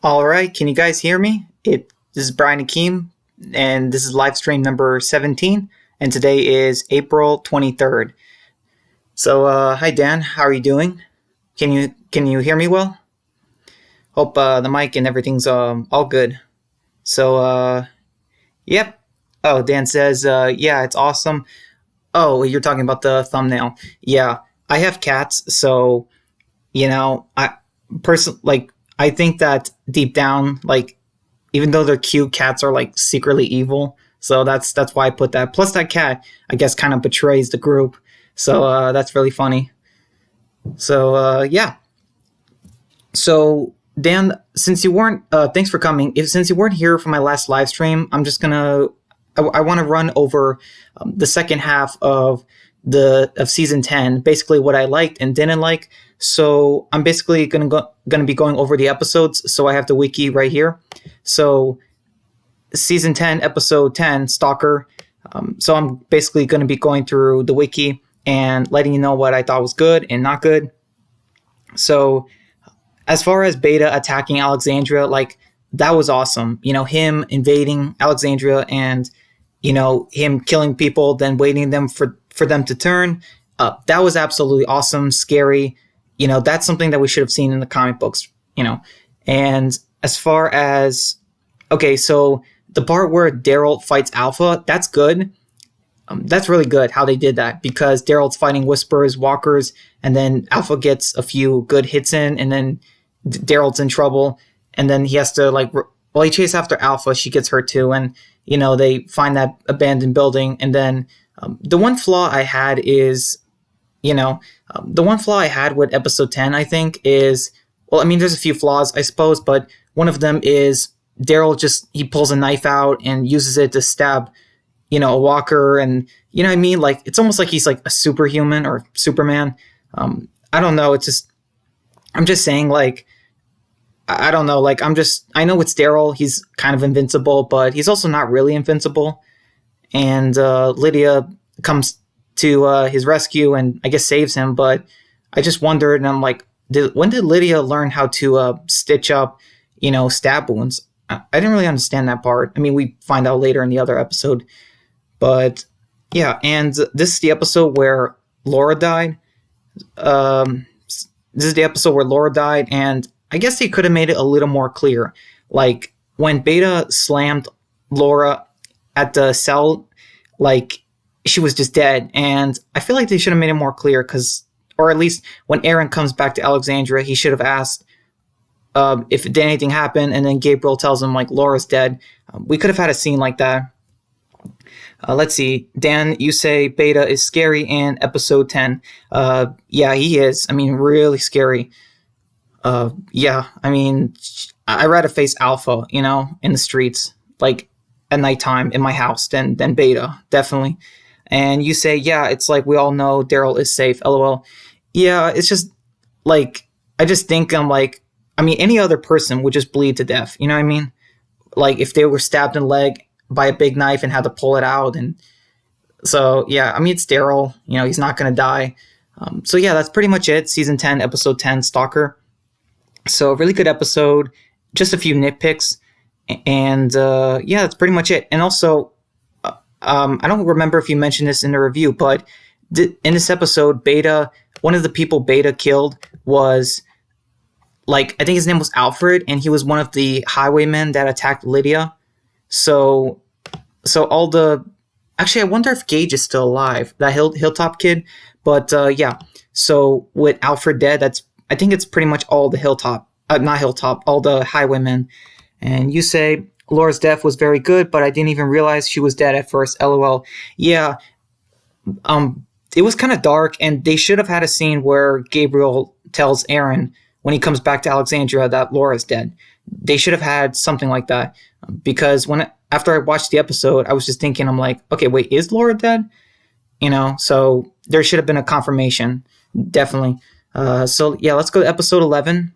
All right, can you guys hear me? This is Brian Akeem, and this is live stream number 17, and today is April 23rd. So, hi Dan, how are you doing? Can you hear me well? Hope the mic and everything's all good. So, yep. Oh, Dan says, yeah, it's awesome. Oh, you're talking about the thumbnail. Yeah, I have cats, so I think that deep down, like, even though they're cute, cats are like secretly evil. So that's why I put that. Plus, that cat, I guess, kind of betrays the group. So that's really funny. So yeah. So Dan, since you weren't, thanks for coming. Since you weren't here for my last live stream, I'm just gonna. I want to run over the second half of season 10, basically what I liked and didn't like. So I'm basically gonna be going over the episodes. So I have the wiki right here. So season 10, episode 10, Stalker. So I'm basically going to be going through the wiki and letting you know what I thought was good and not good. So as far as Beta attacking Alexandria, like, that was awesome. Him invading Alexandria and, him killing people, then waiting them for them to turn. That was absolutely awesome, scary. That's something that we should have seen in the comic books, And as far as, okay, so the part where Daryl fights Alpha, that's good. That's really good how they did that, because Daryl's fighting Whisperers, Walkers, and then Alpha gets a few good hits in, and then Daryl's in trouble, and then he has to, he chases after Alpha, she gets hurt too, and, they find that abandoned building, and then the one flaw I had is, the one flaw I had with episode 10, I think, is, there's a few flaws, I suppose, but one of them is Daryl he pulls a knife out and uses it to stab, a walker, and, it's almost like he's like a superhuman or Superman. I don't know, I'm just saying, I don't know, I know it's Daryl, he's kind of invincible, but he's also not really invincible, and Lydia comes to his rescue and I guess saves him, but I just wondered, and I'm like, when did Lydia learn how to stitch up, stab wounds? I didn't really understand that part. We find out later in the other episode, but yeah, and this is the episode where Laura died. This is the episode where Laura died, and I guess they could have made it a little more clear. Like, when Beta slammed Laura at the cell, she was just dead, and I feel like they should have made it more clear, or at least when Aaron comes back to Alexandria, he should have asked if did anything happen, and then Gabriel tells him, Laura's dead. We could have had a scene like that. Let's see. Dan, you say Beta is scary in episode 10. Yeah, he is. Really scary. Yeah, I'd rather face Alpha, in the streets, at nighttime in my house than Beta, definitely. And you say, yeah, it's we all know Daryl is safe, LOL. Yeah, it's just, I just think any other person would just bleed to death, you know what I mean? If they were stabbed in the leg by a big knife and had to pull it out, and so, yeah, it's Daryl, he's not going to die. So yeah, that's pretty much it. Season 10, episode 10, Stalker. So a really good episode, just a few nitpicks, and yeah, that's pretty much it. And also, I don't remember if you mentioned this in the review, but in this episode, Beta, one of the people Beta killed was, I think his name was Alfred, and he was one of the highwaymen that attacked Lydia. So actually, I wonder if Gage is still alive, that Hilltop kid. But yeah, so with Alfred dead, I think it's pretty much all the all the highwaymen. And you say Laura's death was very good, but I didn't even realize she was dead at first, LOL. Yeah, it was kind of dark, and they should have had a scene where Gabriel tells Aaron when he comes back to Alexandria that Laura's dead. They should have had something like that, because after I watched the episode, I was just thinking, I'm like, okay, wait, is Laura dead? So there should have been a confirmation, definitely. So yeah, let's go to episode 11,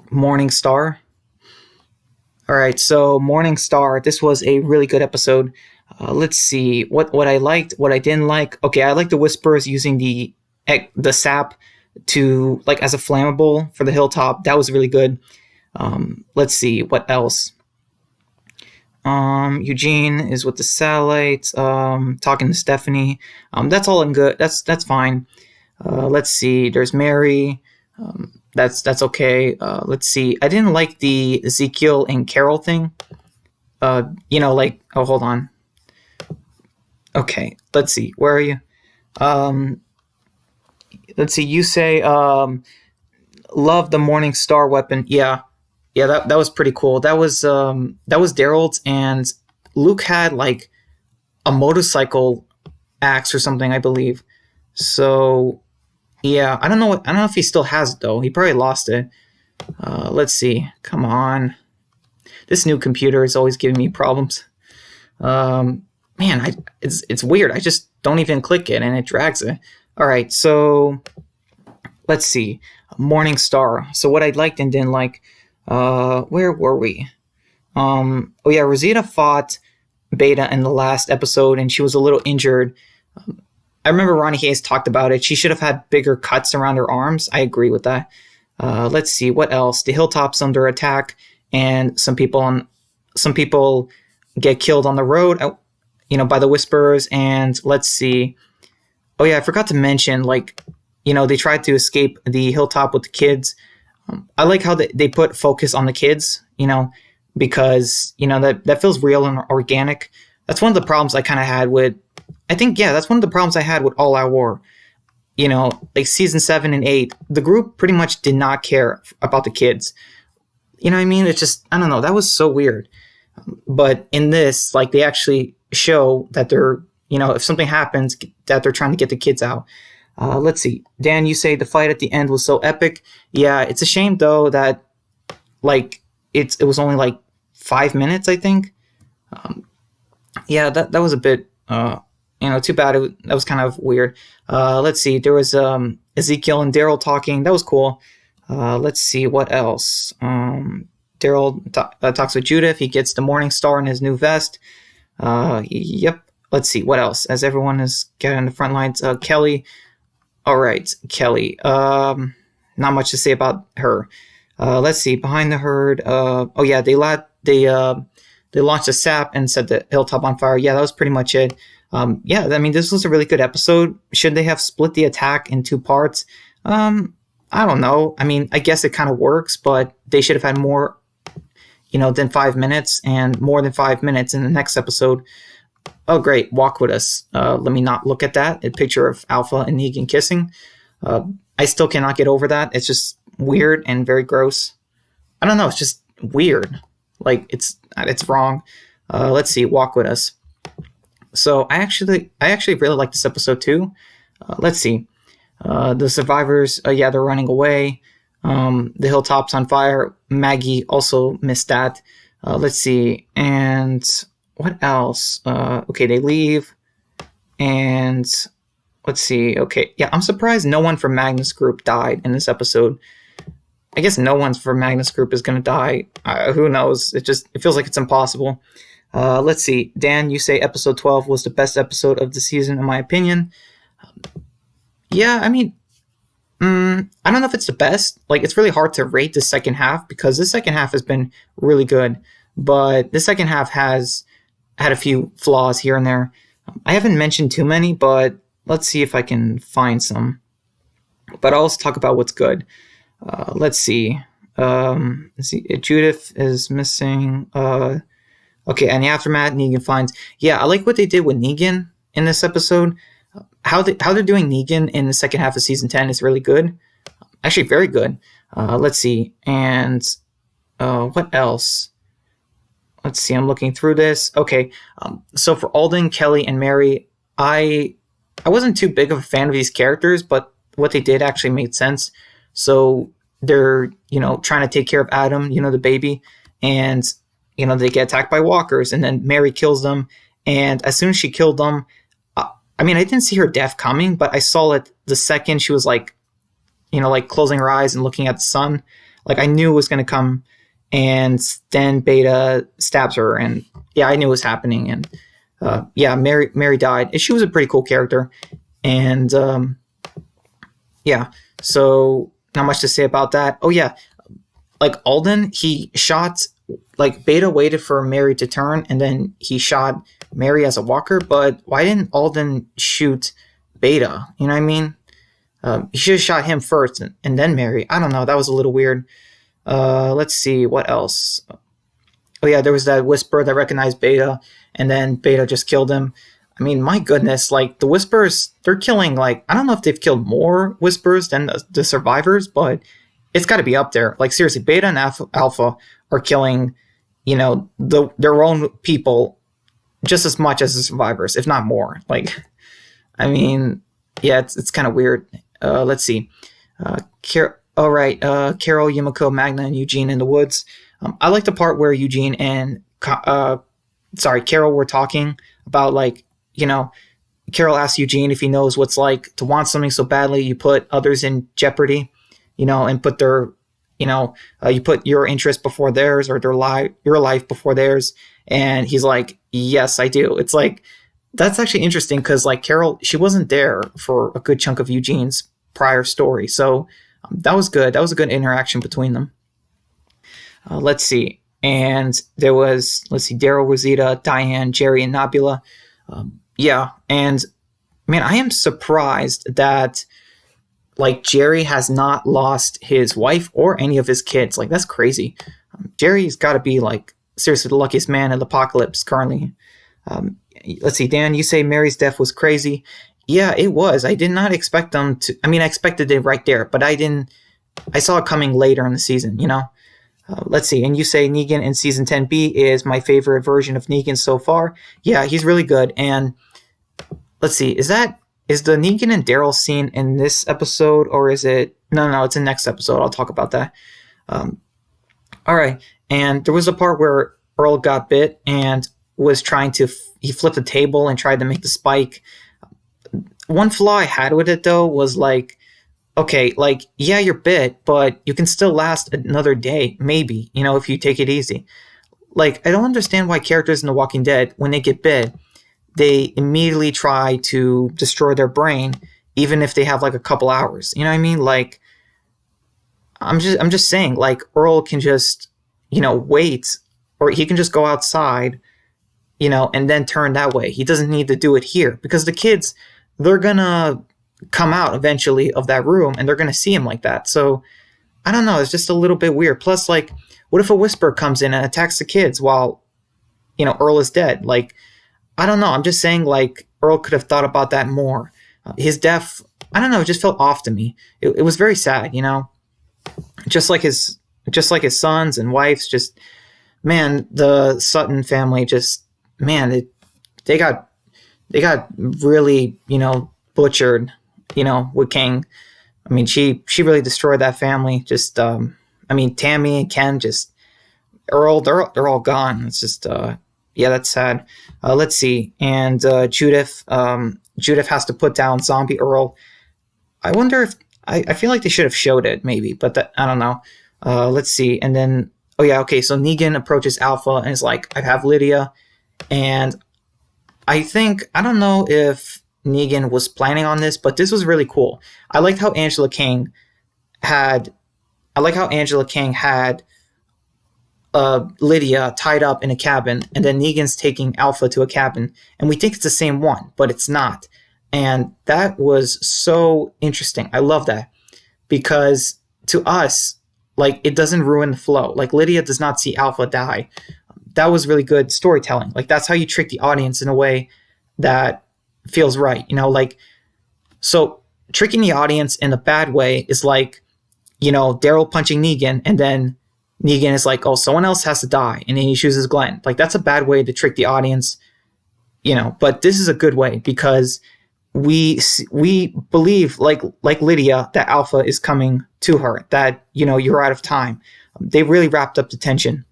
Morning Star. All right, so Morning Star, this was a really good episode. Let's see what I liked, what I didn't like. Okay, I like the Whisperers using the sap to as a flammable for the Hilltop. That was really good. Let's see what else. Eugene is with the satellite, talking to Stephanie. That's all in good. That's fine. Let's see. There's Mary. That's okay. Let's see. I didn't like the Ezekiel and Carol thing. Like, oh, hold on. Okay, let's see. Where are you? Let's see. You say love the Morning Star weapon. Yeah, that was pretty cool. That was Daryl's, and Luke had like a motorcycle axe or something, I believe. So yeah, I don't know if he still has it though. He probably lost it. Let's see. Come on, this new computer is always giving me problems. It's weird. I just don't even click it and it drags it. All right, so let's see. Morning Star. So what I liked and didn't like. Where were we? Rosita fought Beta in the last episode, and she was a little injured. I remember Ronnie Hayes talked about it. She should have had bigger cuts around her arms. I agree with that. Let's see what else. The Hilltop's under attack, and some people get killed on the road. By the Whisperers. And let's see. Oh yeah, I forgot to mention. They tried to escape the Hilltop with the kids. I like how they put focus on the kids, because, that feels real and organic. That's one of the problems I kind of had with, that's one of the problems I had with All Out War. Like season 7 and 8, the group pretty much did not care about the kids. You know what I mean? It's just, I don't know, that was so weird. But in this, they actually show that they're, if something happens, that they're trying to get the kids out. Let's see. Dan, you say the fight at the end was so epic. Yeah, it's a shame though that it was only 5 minutes, I think. That was a bit too bad. That was kind of weird. Let's see. There was Ezekiel and Daryl talking. That was cool. Let's see what else. Daryl talks with Judith. He gets the Morning Star in his new vest. Yep. Let's see what else. As everyone is getting on the front lines, Kelly. All right, Kelly. Not much to say about her. Let's see. Behind the herd. They launched a sap and set the Hilltop on fire. Yeah, that was pretty much it. This was a really good episode. Should they have split the attack in 2 parts? I don't know. I guess it kind of works, but they should have had more, than 5 minutes, and more than 5 minutes in the next episode. Oh, great. Walk with us. Let me not look at that. A picture of Alpha and Negan kissing. I still cannot get over that. It's just weird and very gross. I don't know. It's just weird. It's wrong. Let's see. Walk with us. So I actually really like this episode too. Let's see. The survivors, they're running away. The Hilltop's on fire. Maggie also missed that. Let's see. And what else? They leave. And let's see. Okay. Yeah, I'm surprised no one from Magnus Group died in this episode. I guess no one from Magnus Group is going to die. Who knows? It feels like it's impossible. Let's see. Dan, you say episode 12 was the best episode of the season, in my opinion. I don't know if it's the best. It's really hard to rate the second half because the second half has been really good. But the second half has had a few flaws here and there. I haven't mentioned too many, but let's see if I can find some. But I'll also talk about what's good. Let's see. Judith is missing. And the aftermath, Negan finds. Yeah, I like what they did with Negan in this episode. How they're doing Negan in the second half of season 10 is really good. Actually, very good. Let's see. And what else? Let's see. I'm looking through this. Okay. So for Alden, Kelly, and Mary, I wasn't too big of a fan of these characters, but what they did actually made sense. So they're, trying to take care of Adam, the baby, and, they get attacked by walkers, and then Mary kills them. And as soon as she killed them, I didn't see her death coming, but I saw it the second she was closing her eyes and looking at the sun. I knew it was going to come. And then Beta stabs her, and I knew it was happening. And Mary died. And she was a pretty cool character. And so not much to say about that. Oh yeah, like Alden, he shot, like Beta waited for Mary to turn, and then he shot Mary as a walker. But why didn't Alden shoot Beta? You know what I mean? He should have shot him first and then Mary. I don't know. That was a little weird. Let's see what else. Oh yeah, there was that Whisper that recognized Beta, and then Beta just killed him. I mean, my goodness, like the Whispers, they're killing, like, I don't know if they've killed more Whispers than the survivors, but it's got to be up there. Like, seriously, Beta and Alpha are killing, their own people just as much as the survivors, if not more. Like, I mean, yeah, it's kind of weird. Let's see. Carol, Yumiko, Magna, and Eugene in the woods. I like the part where Eugene and Carol were talking about, like, Carol asked Eugene if he knows what's like to want something so badly you put others in jeopardy, and put their, you put your interest before theirs, or your life before theirs. And he's like, yes, I do. It's like, that's actually interesting because, like, Carol, she wasn't there for a good chunk of Eugene's prior story. So that was good. That was a good interaction between them. Let's see. And there was, Daryl, Rosita, Diane, Jerry, and Nabila. Yeah, and man, I am surprised that, like, Jerry has not lost his wife or any of his kids. Like, that's crazy. Jerry's got to be, like, seriously the luckiest man in the apocalypse currently. Let's see, Dan, you say Mary's death was crazy. Yeah, it was. I did not expect them to. I mean, I expected it right there, but I saw it coming later in the season, Let's see, and you say Negan in season 10B is my favorite version of Negan so far. Yeah, he's really good. And let's see, is the Negan and Daryl scene in this episode, or is it? No, it's in next episode. I'll talk about that. All right, and there was a part where Earl got bit and was trying to. He flipped the table and tried to make the spike. One flaw I had with it, though, was like, okay, like, yeah, you're bit, but you can still last another day, maybe, if you take it easy. Like, I don't understand why characters in The Walking Dead, when they get bit, they immediately try to destroy their brain, even if they have, like, a couple hours. You know what I mean? Like, I'm just saying, like, Earl can just, wait, or he can just go outside, and then turn that way. He doesn't need to do it here, because the kids, they're gonna come out eventually of that room and they're going to see him like that. So I don't know. It's just a little bit weird. Plus, like, what if a Whisper comes in and attacks the kids while, Earl is dead? Like, I don't know. I'm just saying, like, Earl could have thought about that more. His death, I don't know. It just felt off to me. It was very sad, just like his sons and wives. Just, man, the Sutton family just, man, they got really, butchered, with King. I mean, she really destroyed that family. Just, Tammy and Ken, just Earl, they're all gone. It's just, yeah, that's sad. Let's see. And Judith has to put down zombie Earl. I wonder if I feel like they should have showed it maybe, but I don't know. Let's see. And then, oh yeah, okay. So Negan approaches Alpha and is like, I have Lydia, and I don't know if Negan was planning on this, but this was really cool. I liked how Angela King had Lydia tied up in a cabin, and then Negan's taking Alpha to a cabin, and we think it's the same one, but it's not. And that was so interesting. I love that, because to us, like, it doesn't ruin the flow. Like, Lydia does not see Alpha die. That was really good storytelling. Like, that's how you trick the audience in a way that feels right, like, so tricking the audience in a bad way is like, Daryl punching Negan, and then Negan is like, oh, someone else has to die, and then he chooses Glenn. Like, that's a bad way to trick the audience, but this is a good way, because we believe, like Lydia, that Alpha is coming to her, that, you're out of time. They really wrapped up the tension.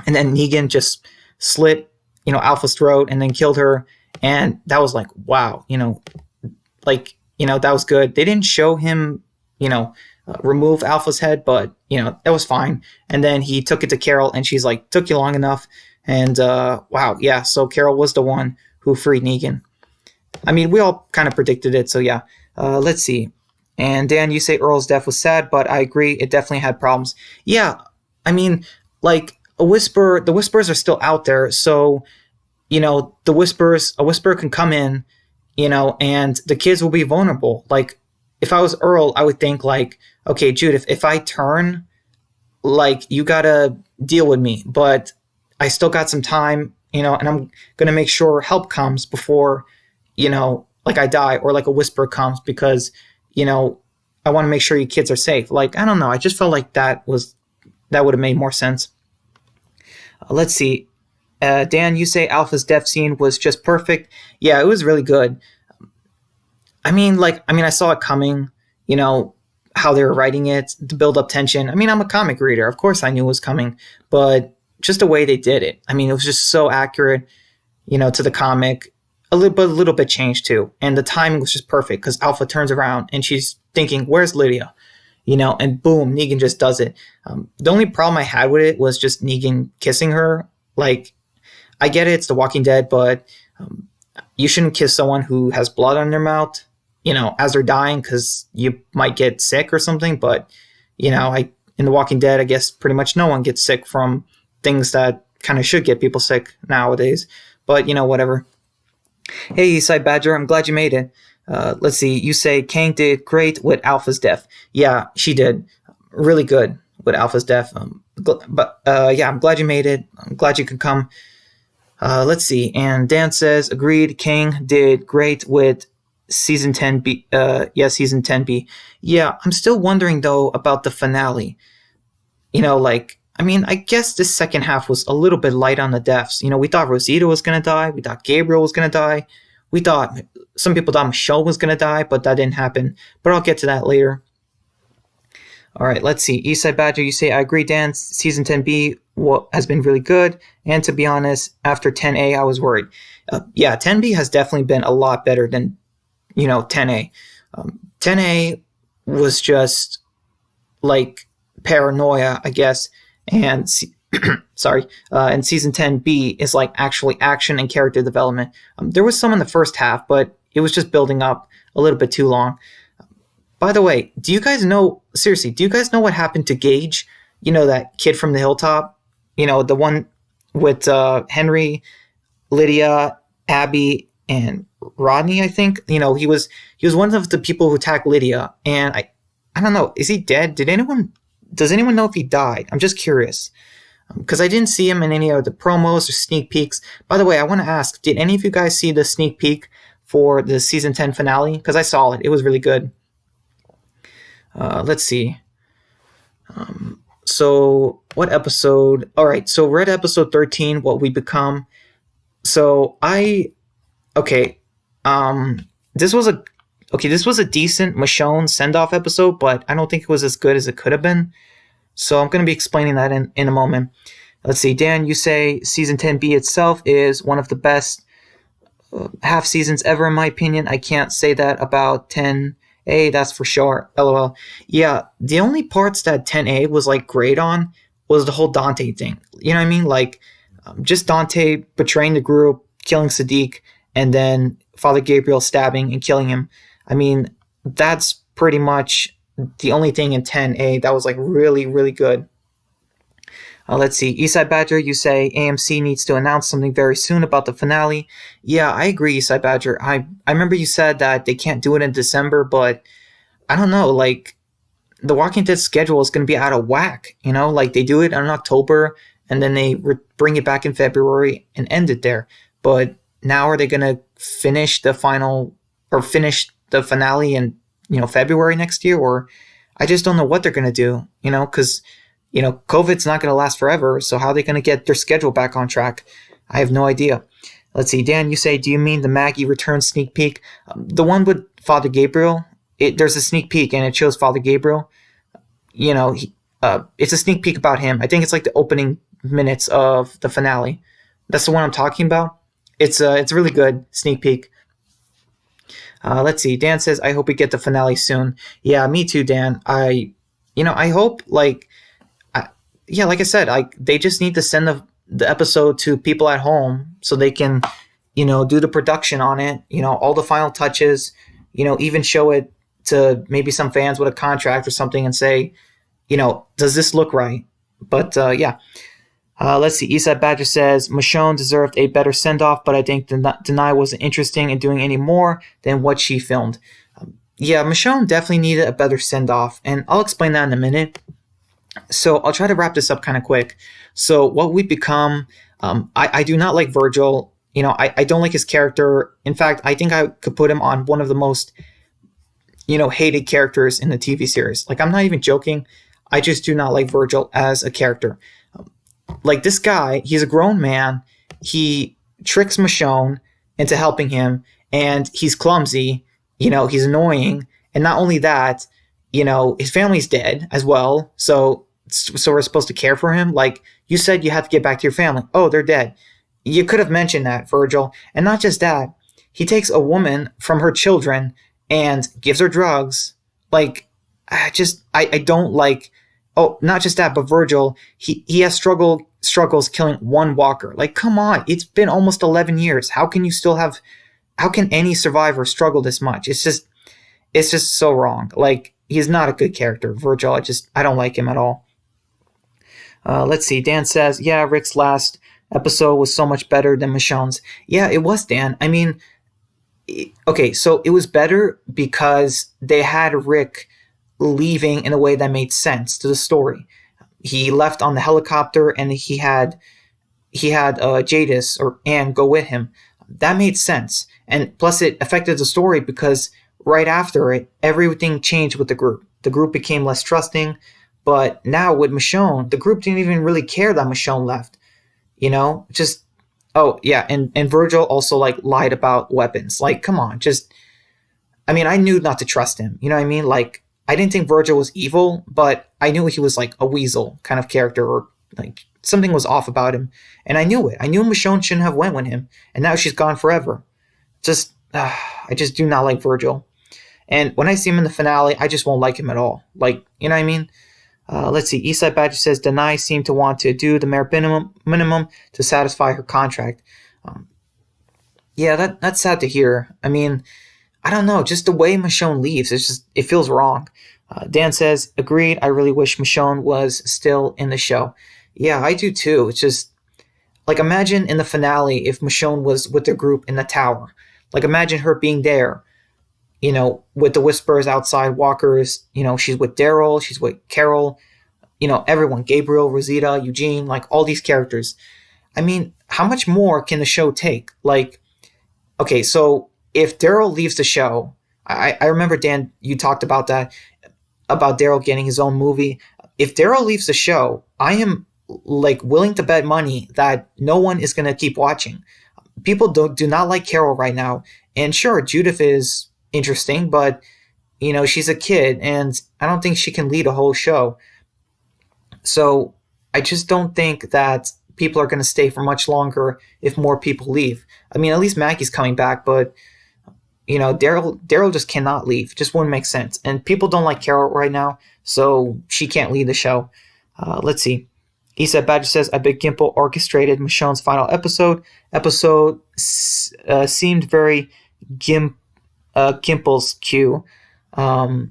And then Negan just slit, Alpha's throat and then killed her. And that was like, wow, that was good. They didn't show him, remove Alpha's head, but, that was fine. And then he took it to Carol, and she's like, took you long enough. And, wow, yeah, so Carol was the one who freed Negan. I mean, we all kind of predicted it, so yeah. Let's see. And Dan, you say Earl's death was sad, but I agree, it definitely had problems. Yeah, I mean, like the whispers are still out there, so a whisper can come in, and the kids will be vulnerable. Like, if I was Earl, I would think like, okay, Jude, if I turn, like, you gotta deal with me, but I still got some time, and I'm gonna make sure help comes before, like I die, or like a whisper comes, because, I want to make sure you kids are safe. Like, I don't know. I just felt like that would have made more sense. Let's see. Dan, you say Alpha's death scene was just perfect. Yeah, it was really good. I saw it coming, how they were writing it to build up tension. I'm a comic reader. Of course I knew it was coming, but just the way they did it. It was just so accurate, to the comic. A little bit changed too. And the timing was just perfect, because Alpha turns around and she's thinking, where's Lydia? And boom, Negan just does it. The only problem I had with it was just Negan kissing her. Like, I get it, it's The Walking Dead, but you shouldn't kiss someone who has blood on their mouth, as they're dying, because you might get sick or something. But, in The Walking Dead, I guess pretty much no one gets sick from things that kind of should get people sick nowadays. But, whatever. Hey, Eastside Badger, I'm glad you made it. Let's see, you say Kang did great with Alpha's death. Yeah, she did. Really good with Alpha's death. Yeah, I'm glad you made it. I'm glad you could come. Let's see, and Dan says, agreed, Kang did great with Season 10B. Season 10B. Yeah, I'm still wondering, though, about the finale. I guess this second half was a little bit light on the deaths. We thought Rosita was going to die. We thought Gabriel was going to die. We thought some people thought Michelle was going to die, but that didn't happen. But I'll get to that later. All right, let's see. Eastside Badger, you say, I agree, Dan. Season 10B has been really good. And to be honest, after 10A, I was worried. 10B has definitely been a lot better than, 10A. 10A was just like paranoia, I guess. And and season 10B is like actually action and character development. There was some in the first half, but it was just building up a little bit too long. By the way, do you guys know what happened to Gage? That kid from the hilltop? The one with Henry, Lydia, Abby, and Rodney, I think. He was one of the people who attacked Lydia, and I don't know, is he dead? Does anyone know if he died? I'm just curious, because I didn't see him in any of the promos or sneak peeks. By the way, I want to ask, did any of you guys see the sneak peek for the season 10 finale? Because I saw it. It was really good. Let's see. So what episode? All right, so we're at episode 13, What We Become. So this was a decent Michonne send-off episode, but I don't think it was as good as it could have been. So I'm going to be explaining that in a moment. Let's see, Dan, you say season 10B itself is one of the best half seasons ever, in my opinion. I can't say that about 10A, that's for sure. LOL. Yeah, the only parts that 10A was like great on was the whole Dante thing. You know what I mean? Like, just Dante betraying the group, killing Sadiq, and then Father Gabriel stabbing and killing him. That's pretty much the only thing in 10A that was like really, really good. Let's see. Eastside Badger, you say AMC needs to announce something very soon about the finale. Yeah, I agree, Eastside Badger. I remember you said that they can't do it in December, but I don't know. Like, the Walking Dead schedule is going to be out of whack. Like, they do it in October, and then they bring it back in February and end it there. But now are they going to finish the finale in February next year? Or I just don't know what they're going to do, because COVID's not going to last forever, so how are they going to get their schedule back on track? I have no idea. Let's see, Dan, you say, do you mean the Maggie return sneak peek? The one with Father Gabriel, there's a sneak peek and it shows Father Gabriel. It's a sneak peek about him. I think it's like the opening minutes of the finale. That's the one I'm talking about. It's a really good sneak peek. Let's see. Dan says, I hope we get the finale soon. Yeah, me too, Dan. I hope, like I said, they just need to send the episode to people at home so they can, do the production on it, all the final touches, even show it to maybe some fans with a contract or something and say, does this look right? But yeah. Let's see. Eastside Badger says Michonne deserved a better send-off, but I think Denai wasn't interesting in doing any more than what she filmed. Yeah, Michonne definitely needed a better send-off, and I'll explain that in a minute. So I'll try to wrap this up kind of quick. So what we've become, I do not like Virgil. I don't like his character. In fact, I think I could put him on one of the most, hated characters in the TV series. Like, I'm not even joking. I just do not like Virgil as a character. Like, this guy, he's a grown man. He tricks Michonne into helping him, and he's clumsy. He's annoying. And not only that, his family's dead as well. So we're supposed to care for him. Like, you said you have to get back to your family. Oh, they're dead. You could have mentioned that, Virgil. And not just that, he takes a woman from her children and gives her drugs. Like, I don't like. Oh, not just that, but Virgil, he has struggles killing one walker. Like, come on, it's been almost 11 years. How can any survivor struggle this much? It's just so wrong. Like, he's not a good character, Virgil. I don't like him at all. Let's see. Dan says, yeah, Rick's last episode was so much better than Michonne's. Yeah, it was, Dan. I mean, okay, so it was better because they had Rick leaving in a way that made sense to the story. He left on the helicopter, and he had Jadis or Anne go with him. That made sense, and plus it affected the story because right after it, everything changed with the group. The group became less trusting, but now with Michonne, the group didn't even really care that Michonne left. Oh yeah, and Virgil also like lied about weapons. Like, come on, I knew not to trust him. You know what I mean? Like, I didn't think Virgil was evil, but I knew he was like a weasel kind of character, or like something was off about him. And I knew it. I knew Michonne shouldn't have went with him. And now she's gone forever. I just do not like Virgil. And when I see him in the finale, I just won't like him at all. Like, you know what I mean? Let's see. Eastside Badger says, Denai seemed to want to do the bare minimum to satisfy her contract. Yeah, that's sad to hear. I mean, I don't know, just the way Michonne leaves, it feels wrong. Dan says, agreed, I really wish Michonne was still in the show. Yeah, I do too. It's just, like, imagine in the finale if Michonne was with the group in the tower. Like, imagine her being there, with the Whisperers outside, walkers, she's with Daryl, she's with Carol, everyone, Gabriel, Rosita, Eugene, like, all these characters. I mean, how much more can the show take? Like, okay, so if Daryl leaves the show, I remember, Dan, you talked about that, about Daryl getting his own movie. If Daryl leaves the show, I am like willing to bet money that no one is going to keep watching. People do not like Carol right now. And sure, Judith is interesting, but she's a kid, and I don't think she can lead a whole show. So I just don't think that people are going to stay for much longer if more people leave. I mean, at least Maggie's coming back, but Daryl just cannot leave. Just wouldn't make sense. And people don't like Carol right now, so she can't lead the show. Let's see. Issa Badger says, I bet Gimple orchestrated Michonne's final episode. Seemed very Gimple's cue. I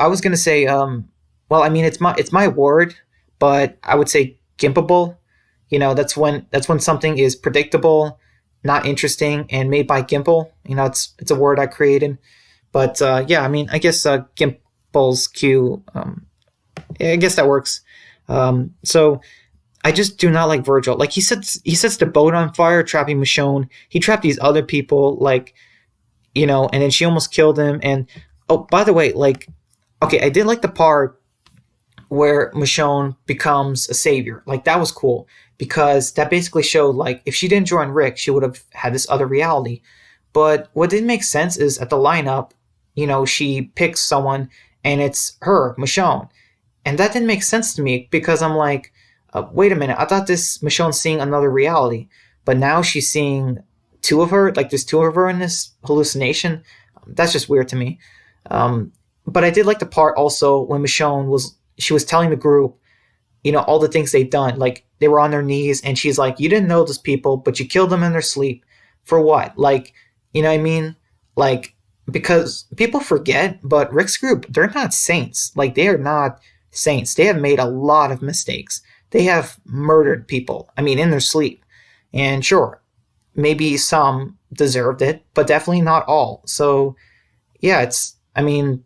was going to say, well, I mean, it's my word, but I would say gimpable. That's when something is predictable, not interesting, and made by Gimple. It's a word I created. But yeah, I mean, I guess Gimple's cue, I guess that works. So I just do not like Virgil. Like, he sets the boat on fire, trapping Michonne. He trapped these other people, like, and then she almost killed him. And, oh, by the way, like, okay, I did like the part where Michonne becomes a savior. Like, that was cool, because that basically showed, like, if she didn't join Rick, she would have had this other reality. But what didn't make sense is at the lineup, she picks someone, and it's her, Michonne. And that didn't make sense to me, because I'm like, wait a minute, I thought this Michonne's seeing another reality, but now she's seeing two of her, like there's two of her in this hallucination. That's just weird to me. But I did like the part also when Michonne was telling the group, all the things they've done. Like, they were on their knees, and she's like, you didn't know those people, but you killed them in their sleep. For what? Like, you know what I mean? Like, because people forget, but Rick's group, they're not saints. Like, they are not saints. They have made a lot of mistakes. They have murdered people, I mean, in their sleep. And sure, maybe some deserved it, but definitely not all. So, yeah, I mean,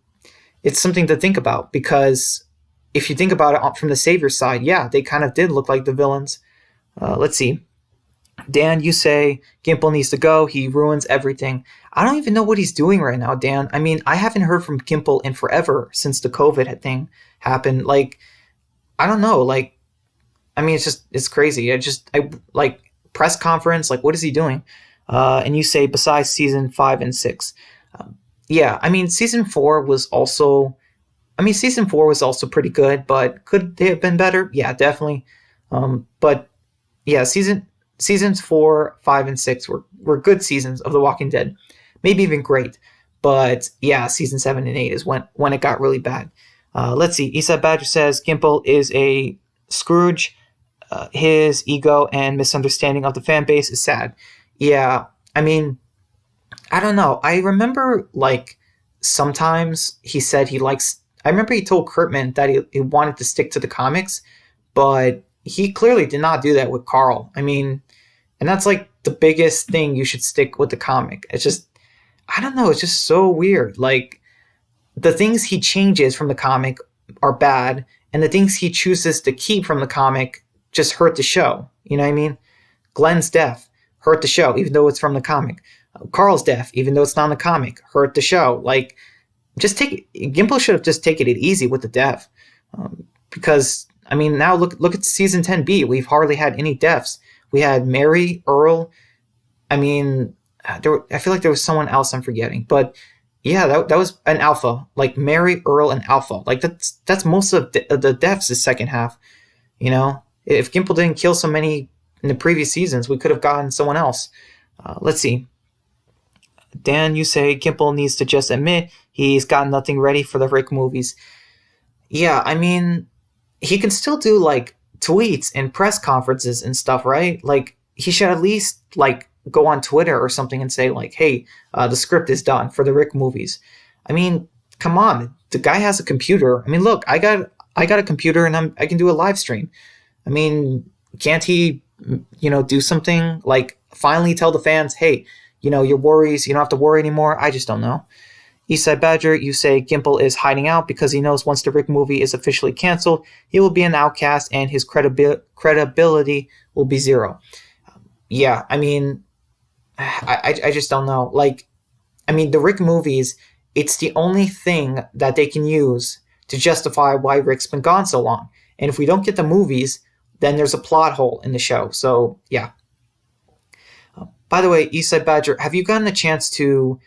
it's something to think about because if you think about it from the Savior side, yeah, they kind of did look like the villains. Let's see. Dan, you say Gimple needs to go. He ruins everything. I don't even know what he's doing right now, Dan. I mean, I haven't heard from Gimple in forever since the COVID thing happened. Like, I don't know. Like, I mean, it's crazy. I like press conference. Like, what is he doing? And you say besides season 5 and 6. Yeah, I mean, season 4 was also pretty good, but could they have been better? Yeah, definitely. But yeah, seasons 4, 5, and 6 were good seasons of The Walking Dead, maybe even great. But yeah, season 7 and 8 is when it got really bad. Let's see. Eastside Badger says Gimple is a Scrooge. His ego and misunderstanding of the fan base is sad. Yeah, I mean, I don't know. I remember like sometimes he said he likes. I remember he told Kurtman that he wanted to stick to the comics, but he clearly did not do that with Carl. I mean, and that's like the biggest thing. You should stick with the comic. It's just, I don't know. It's just so weird. Like the things he changes from the comic are bad, and the things he chooses to keep from the comic just hurt the show. You know what I mean? Glenn's death hurt the show, even though it's from the comic. Carl's death, even though it's not in the comic, hurt the show. Like, just take it. Gimple should have just taken it easy with the death, because I mean, now look at season 10B. We've hardly had any deaths. We had Mary, Earl. I mean, I feel like there was someone else I'm forgetting, but yeah, that was an Alpha. Like Mary, Earl, and Alpha. Like that's most of the deaths the second half. You know, if Gimple didn't kill so many in the previous seasons, we could have gotten someone else. Let's see. Dan, you say Gimple needs to just admit he's got nothing ready for the Rick movies. Yeah, I mean, he can still do like tweets and press conferences and stuff, right? Like he should at least like go on Twitter or something and say like, "Hey, the script is done for the Rick movies." I mean, come on, the guy has a computer. I mean, look, I got a computer and I can do a live stream. I mean, can't he, do something like finally tell the fans, "Hey, your worries, you don't have to worry anymore." I just don't know. Eastside Badger, you say Gimple is hiding out because he knows once the Rick movie is officially canceled, he will be an outcast and his credibility will be zero. Yeah, I mean, I just don't know. Like, I mean, the Rick movies, it's the only thing that they can use to justify why Rick's been gone so long. And if we don't get the movies, then there's a plot hole in the show. So, yeah. By the way, Eastside Badger, have you gotten a chance to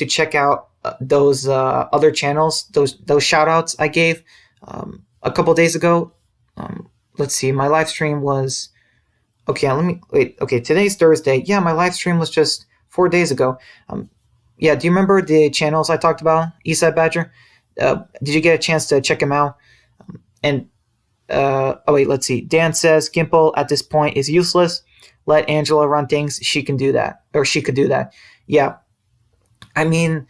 check out those other channels, those shout outs I gave a couple days ago? Let's see, my live stream was today's Thursday. Yeah, my live stream was just 4 days ago. Yeah, do you remember the channels I talked about, Eastside Badger? Did you get a chance to check them out? Let's see. Dan says Gimple at this point is useless. Let Angela run things. She could do that. Yeah. I mean,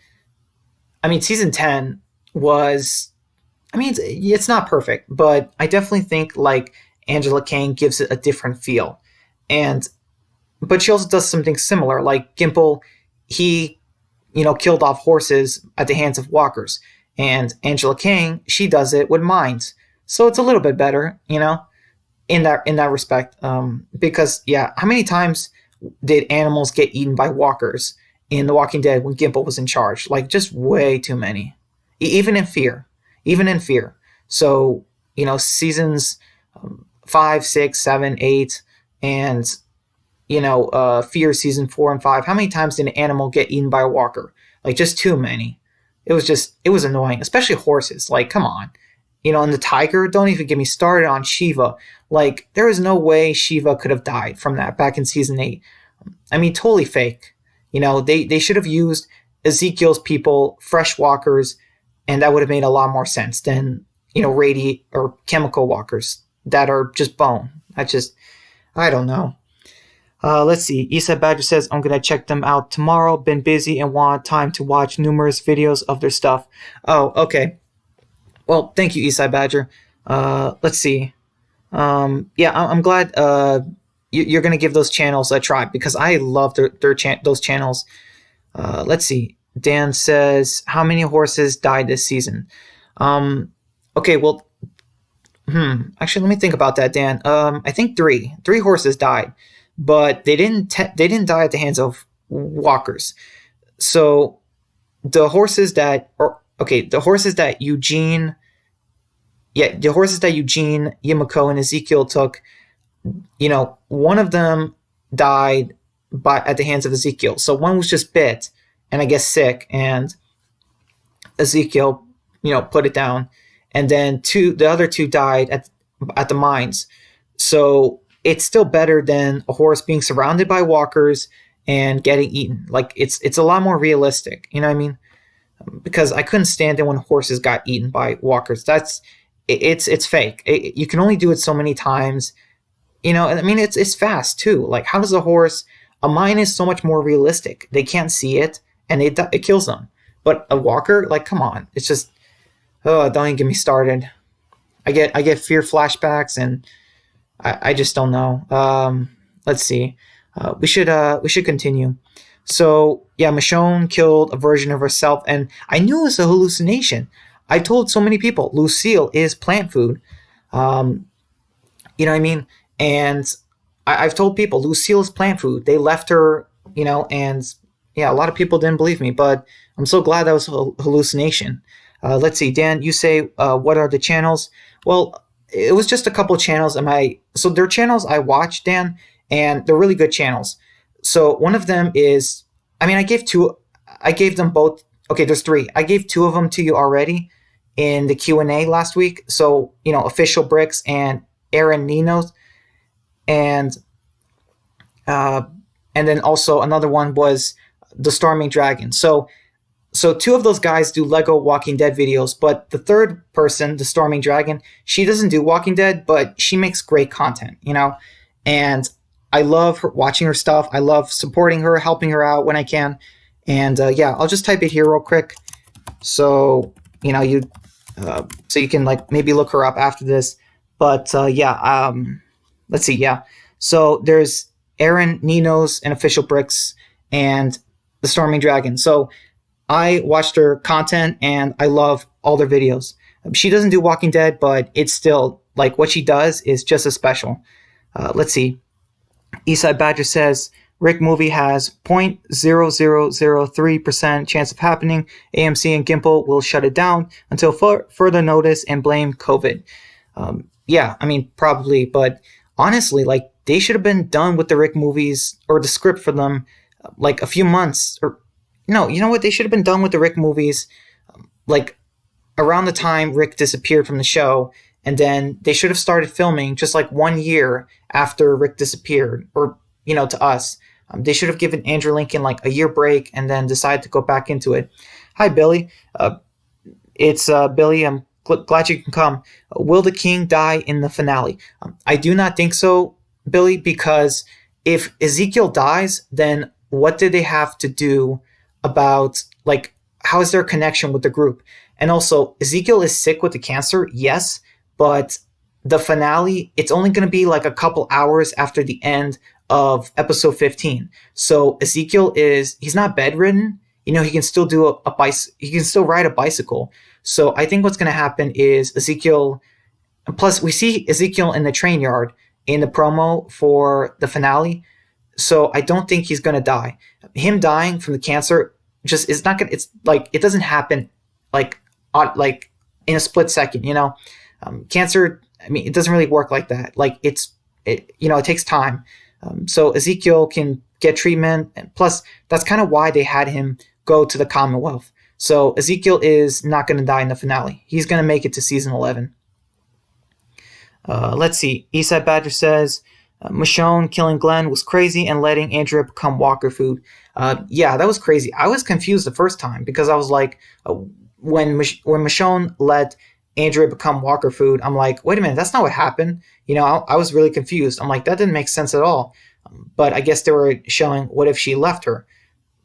season 10 was, it's not perfect, but I definitely think like Angela Kang gives it a different feel. But she also does something similar. Like Gimple, he, killed off horses at the hands of walkers. And Angela Kang, she does it with mines. So it's a little bit better, in that respect. Because, yeah, how many times did animals get eaten by walkers in The Walking Dead when Gimple was in charge? Like, just way too many. Even in Fear. So, seasons 5, 6, 7, 8, and, Fear season 4 and 5. How many times did an animal get eaten by a walker? Like, just too many. It was annoying, especially horses. Like, come on. And the tiger, don't even get me started on Shiva. Like, there is no way Shiva could have died from that back in season 8. Totally fake. They should have used Ezekiel's people, fresh walkers, and that would have made a lot more sense than, radiant or chemical walkers that are just bone. I don't know. Let's see. Eastside Badger says, I'm going to check them out tomorrow. Been busy and want time to watch numerous videos of their stuff. Oh, okay. Well, thank you, Eastside Badger. Let's see. Yeah, I'm glad you're going to give those channels a try because I love those channels. Let's see. Dan says, how many horses died this season? Okay, well, actually, let me think about that, Dan. I think three horses died, but they didn't die at the hands of walkers. So the horses that Eugene, Yimiko, and Ezekiel took, one of them died at the hands of Ezekiel. So one was just bit and I guess sick, and Ezekiel, put it down, and then the other two died at the mines. So it's still better than a horse being surrounded by walkers and getting eaten. Like it's a lot more realistic. You know what I mean? Because I couldn't stand it when horses got eaten by walkers. It's fake. You can only do it so many times. And I mean it's fast too. Like how does a mine is so much more realistic. They can't see it and it kills them. But a walker, like come on, it's just don't even get me started. I get fear flashbacks and I just don't know. Let's see. We should continue. So yeah, Michonne killed a version of herself, and I knew it was a hallucination. I told so many people Lucille is plant food. You know what I mean? And I've told people Lucille is plant food. They left her, and yeah, a lot of people didn't believe me, but I'm so glad that was a hallucination. Let's see, Dan, you say, what are the channels? Well, it was just a couple channels. So they're channels I watch, Dan, and they're really good channels. So one of them is, I gave them both. Okay, there's three. I gave two of them to you already in the Q&A last week. So, Official Bricks and Aaron Ninos. And then also another one was The Storming Dragon. So two of those guys do Lego Walking Dead videos, but the third person, the Storming Dragon, she doesn't do Walking Dead, but she makes great content, and I love watching her stuff. I love supporting her, helping her out when I can. And yeah, I'll just type it here real quick. So, so you can like maybe look her up after this. But yeah, let's see. Yeah. So there's Aaron Ninos and Official Bricks and the Storming Dragon. So I watched her content and I love all their videos. She doesn't do Walking Dead, but it's still like what she does is just as special. Let's see. Eastside Badger says Rick movie has 0.0003% chance of happening. AMC and Gimple will shut it down until further notice and blame COVID. Yeah, I mean, probably, but honestly, like they should have been done with the Rick movies or the script for them like a few months or no, you know what? They should have been done with the Rick movies like around the time Rick disappeared from the show, and then they should have started filming just like 1 year after Rick disappeared, or to us. They should have given Andrew Lincoln like a year break and then decided to go back into it. Hi, Billy. It's Billy. I'm glad you can come. Will the king die in the finale? I do not think so, Billy, because if Ezekiel dies, then what did they have to do about, like, how is their connection with the group? And also, Ezekiel is sick with the cancer, yes, but the finale, it's only going to be like a couple hours after the end of episode 15. So Ezekiel he's not bedridden. He can still do he can still ride a bicycle. So I think what's going to happen is Ezekiel, plus we see Ezekiel in the train yard in the promo for the finale. So I don't think he's going to die. Him dying from the cancer just is not going to, it's like, it doesn't happen like in a split second, cancer, I mean, it doesn't really work like that. Like it takes time. So Ezekiel can get treatment. And plus that's kind of why they had him go to the Commonwealth. So Ezekiel is not going to die in the finale. He's going to make it to season 11. Let's see. Eastside Badger says, Michonne killing Glenn was crazy and letting Andrea become walker food. Yeah, that was crazy. I was confused the first time because I was like, when Michonne let Andrea become walker food, I'm like, wait a minute, that's not what happened. I was really confused. I'm like, that didn't make sense at all. But I guess they were showing what if she left her,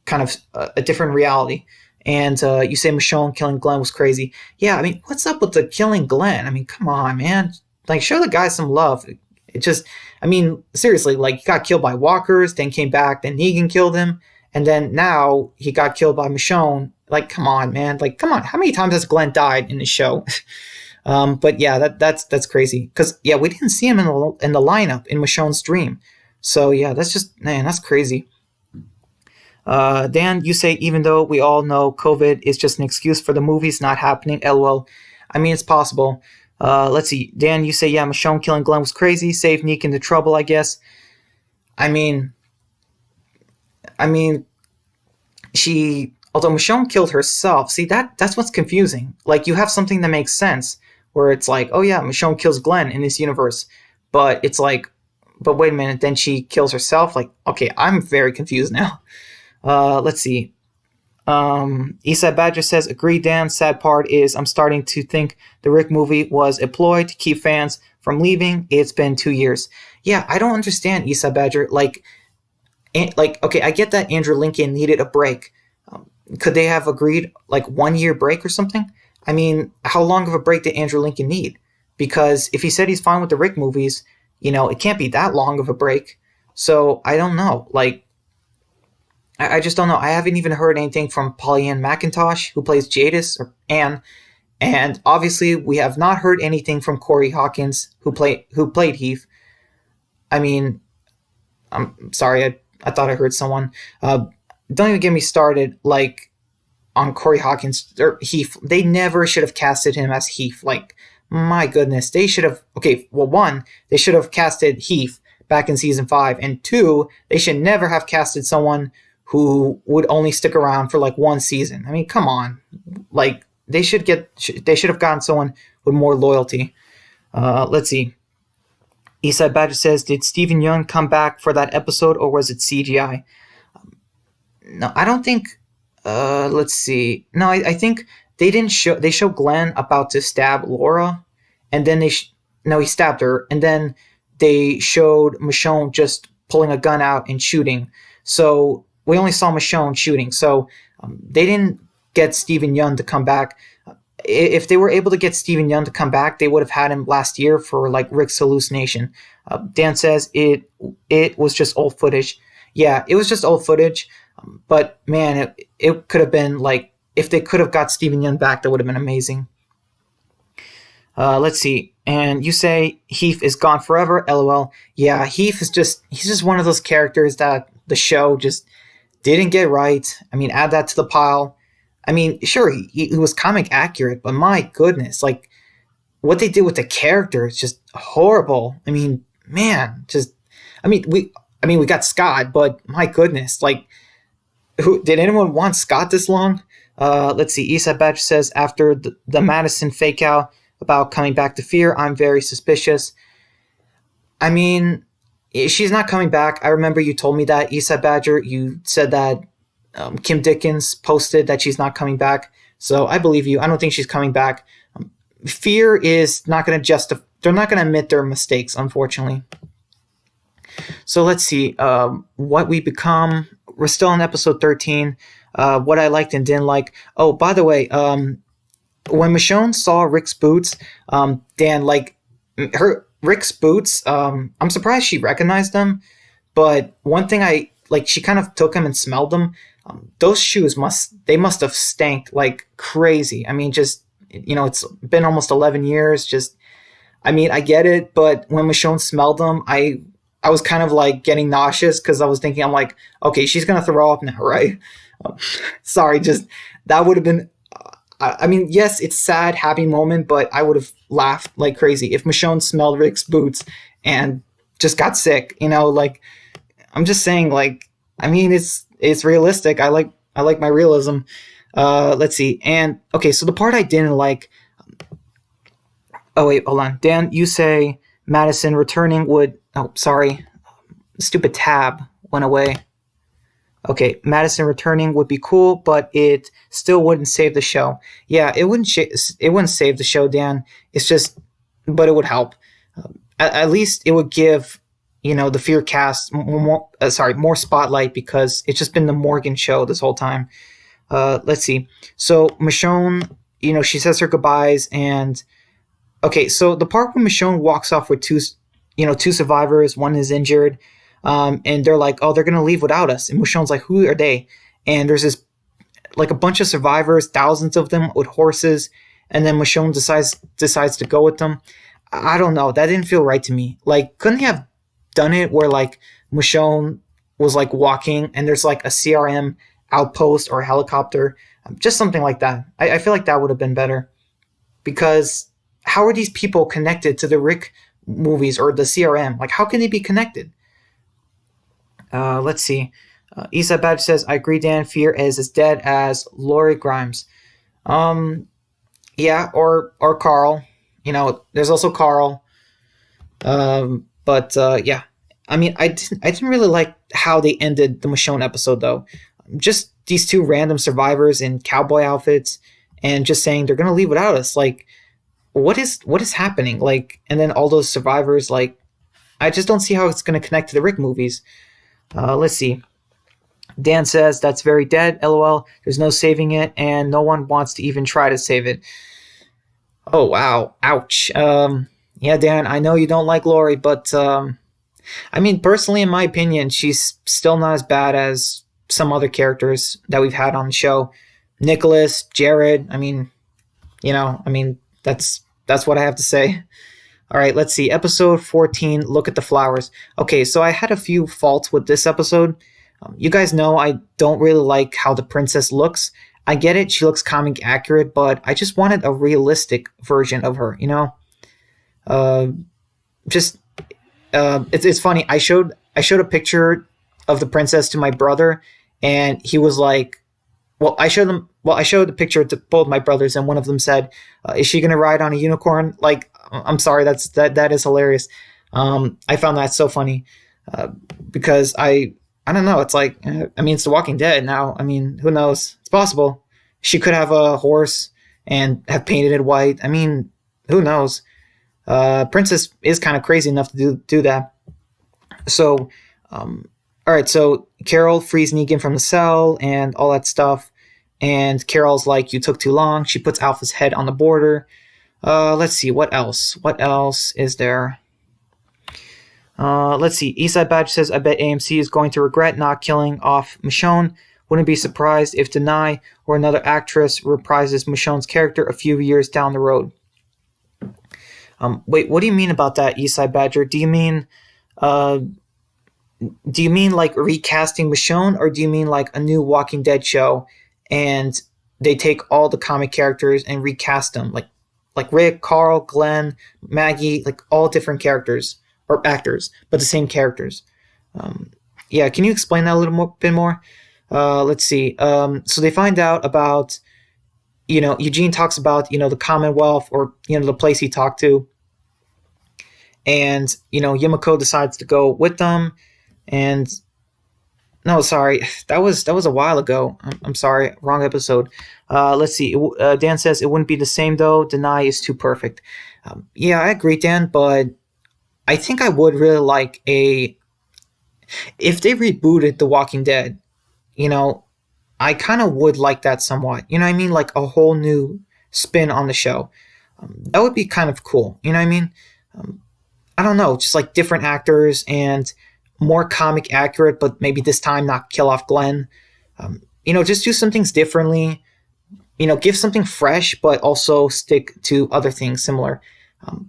kind of a different reality. And you say Michonne killing Glenn was crazy. Yeah, I mean, what's up with the killing Glenn? I mean, come on, man. Like, show the guy some love. It just, I mean, seriously, like, he got killed by walkers, then came back, then Negan killed him, and then now he got killed by Michonne. Like, come on, man. Like, come on. How many times has Glenn died in the show? But yeah, that's crazy. Because, yeah, we didn't see him in the lineup in Michonne's dream. So, yeah, that's just, man, that's crazy. Dan, you say even though we all know COVID is just an excuse for the movies not happening, lol. I mean, it's possible. Let's see. Dan, you say, yeah, Michonne killing Glenn was crazy. Saved Neek into trouble, I guess. I mean, although Michonne killed herself, see, that's what's confusing. Like, you have something that makes sense, where it's like, oh yeah, Michonne kills Glenn in this universe. But it's like, but wait a minute, then she kills herself? Like, okay, I'm very confused now. Let's see. Eastside Badger says, agree, Dan. Sad part is I'm starting to think the Rick movie was a ploy to keep fans from leaving. It's been 2 years. Yeah, I don't understand, Eastside Badger. Like, okay, I get that Andrew Lincoln needed a break. Could they have agreed, like, 1 year break or something? I mean, how long of a break did Andrew Lincoln need? Because if he said he's fine with the Rick movies, it can't be that long of a break. So, I don't know. Like, I just don't know. I haven't even heard anything from Pollyann McIntosh, who plays Jadis, or Anne. And obviously, we have not heard anything from Corey Hawkins, who played Heath. I mean, I'm sorry, I thought I heard someone. Don't even get me started, like, on Corey Hawkins or Heath. They never should have casted him as Heath. Like, my goodness. They should have, okay, well, 1, they should have casted Heath back in season 5. And 2, they should never have casted someone who would only stick around for like 1 season. I mean, come on. Like, they should have gotten someone with more loyalty. Let's see. Eastside Badger says, did Stephen Yeun come back for that episode, or was it CGI? No, I don't think, let's see. No, I think they showed Glenn about to stab Laura, and then he stabbed her, and then they showed Michonne just pulling a gun out and shooting. So, we only saw Michonne shooting, so they didn't get Stephen Yeun to come back. If they were able to get Stephen Yeun to come back, they would have had him last year for like Rick's hallucination. Dan says it was just old footage. Yeah, it was just old footage, but man, it could have been like, if they could have got Stephen Yeun back, that would have been amazing. Let's see. And you say Heath is gone forever, lol. Yeah, he's just one of those characters that the show just didn't get right. I mean, add that to the pile. I mean, sure, he was comic accurate, but my goodness, like, what they did with the character is just horrible. I mean, man, we got Scott, but my goodness, like, did anyone want Scott this long? Let's see. Eastside Badger says, after the Madison fake out about coming back to Fear, I'm very suspicious. I mean, she's not coming back. I remember you told me that, Eastside Badger. You said that Kim Dickens posted that she's not coming back. So I believe you. I don't think she's coming back. Fear is not going to justify. They're not going to admit their mistakes, unfortunately. So let's see. What we become. We're still on episode 13. What I liked and didn't like. Oh, by the way, when Michonne saw Rick's boots, Dan, like, Rick's boots, I'm surprised she recognized them, but one thing she kind of took them and smelled them. Those shoes must have stank like crazy. I mean, just, it's been almost 11 years. Just, I mean, I get it, but when Michonne smelled them, I was kind of like getting nauseous, because I was thinking, I'm like, okay, she's going to throw up now, right? Sorry, just, that would have been, I mean, yes, it's sad, happy moment, but I would have laughed like crazy if Michonne smelled Rick's boots and just got sick. Like, I'm just saying, like, I mean, it's realistic. I like my realism. Let's see. And okay, so the part I didn't like. Oh wait, hold on. Dan, you say Madison returning would. Oh, sorry, stupid tab went away. Okay, Madison returning would be cool, but it still wouldn't save the show. Yeah, it wouldn't save the show, Dan. It's just, but it would help. At least it would give the Fear cast more spotlight because it's just been the Morgan show this whole time. Let's see. So Michonne, she says her goodbyes, and okay, so the part where Michonne walks off with two survivors, one is injured, and they're like, oh, they're gonna leave without us, and Michonne's like, who are they? And there's this like a bunch of survivors, thousands of them with horses, and then Michonne decides to go with them. I don't know. That didn't feel right to me. Like, couldn't they have done it where like Michonne was like walking and there's like a CRM outpost or a helicopter, just something like that. I feel like that would have been better because how are these people connected to the Rick movies or the CRM? Like, how can they be connected? Let's see. Isa Badge says, I agree, Dan. Fear is as dead as Lori Grimes. Yeah, or Carl. There's also Carl. But yeah. I mean, I didn't really like how they ended the Michonne episode, though. Just these two random survivors in cowboy outfits and just saying they're going to leave without us. Like, what is happening? Like, and then all those survivors, like, I just don't see how it's going to connect to the Rick movies. Let's see. Dan says, that's very dead, LOL. There's no saving it, and no one wants to even try to save it. Oh, wow. Ouch. Yeah, Dan, I know you don't like Lori, but, I mean, personally, in my opinion, she's still not as bad as some other characters that we've had on the show. Nicholas, Jared, that's what I have to say. All right, let's see. Episode 14, Look at the Flowers. Okay, so I had a few faults with this episode. You guys know I don't really like how the princess looks. I get it, she looks comic accurate, but I just wanted a realistic version of her, It's funny. I showed a picture of the princess to my brother, and he was like, I showed the picture to both my brothers, and one of them said, is she going to ride on a unicorn? Like, I'm sorry, that is hilarious. I found that so funny because I don't know. It's like, it's The Walking Dead now. I mean, who knows? It's possible. She could have a horse and have painted it white. I mean, who knows? Princess is kind of crazy enough to do that. So, all right. So Carol frees Negan from the cell and all that stuff. And Carol's like, you took too long. She puts Alpha's head on the border. Let's see. What else? What else is there? Let's see. Eastside Badge says, I bet AMC is going to regret not killing off Michonne. Wouldn't be surprised if Denai or another actress reprises Michonne's character a few years down the road. Wait, what do you mean about that, Eastside Badger? Do you mean like recasting Michonne, or do you mean like a new Walking Dead show and they take all the comic characters and recast them, like Rick, Carl, Glenn, Maggie, like all different characters or actors, but the same characters? Yeah, can you explain that a little bit more? Let's see. So they find out about, Eugene talks about, the Commonwealth, or, the place he talked to. And, Yumiko decides to go with them. And no, sorry, that was a while ago. I'm sorry, wrong episode. Let's see. Dan says it wouldn't be the same though. Denai is too perfect. Yeah, I agree, Dan, but I think I would really like if they rebooted The Walking Dead, I kind of would like that somewhat. You know what I mean? Like a whole new spin on the show. That would be kind of cool. You know what I mean? I don't know, just like different actors and more comic accurate, but maybe this time not kill off Glenn. Just do some things differently. Give something fresh, but also stick to other things similar.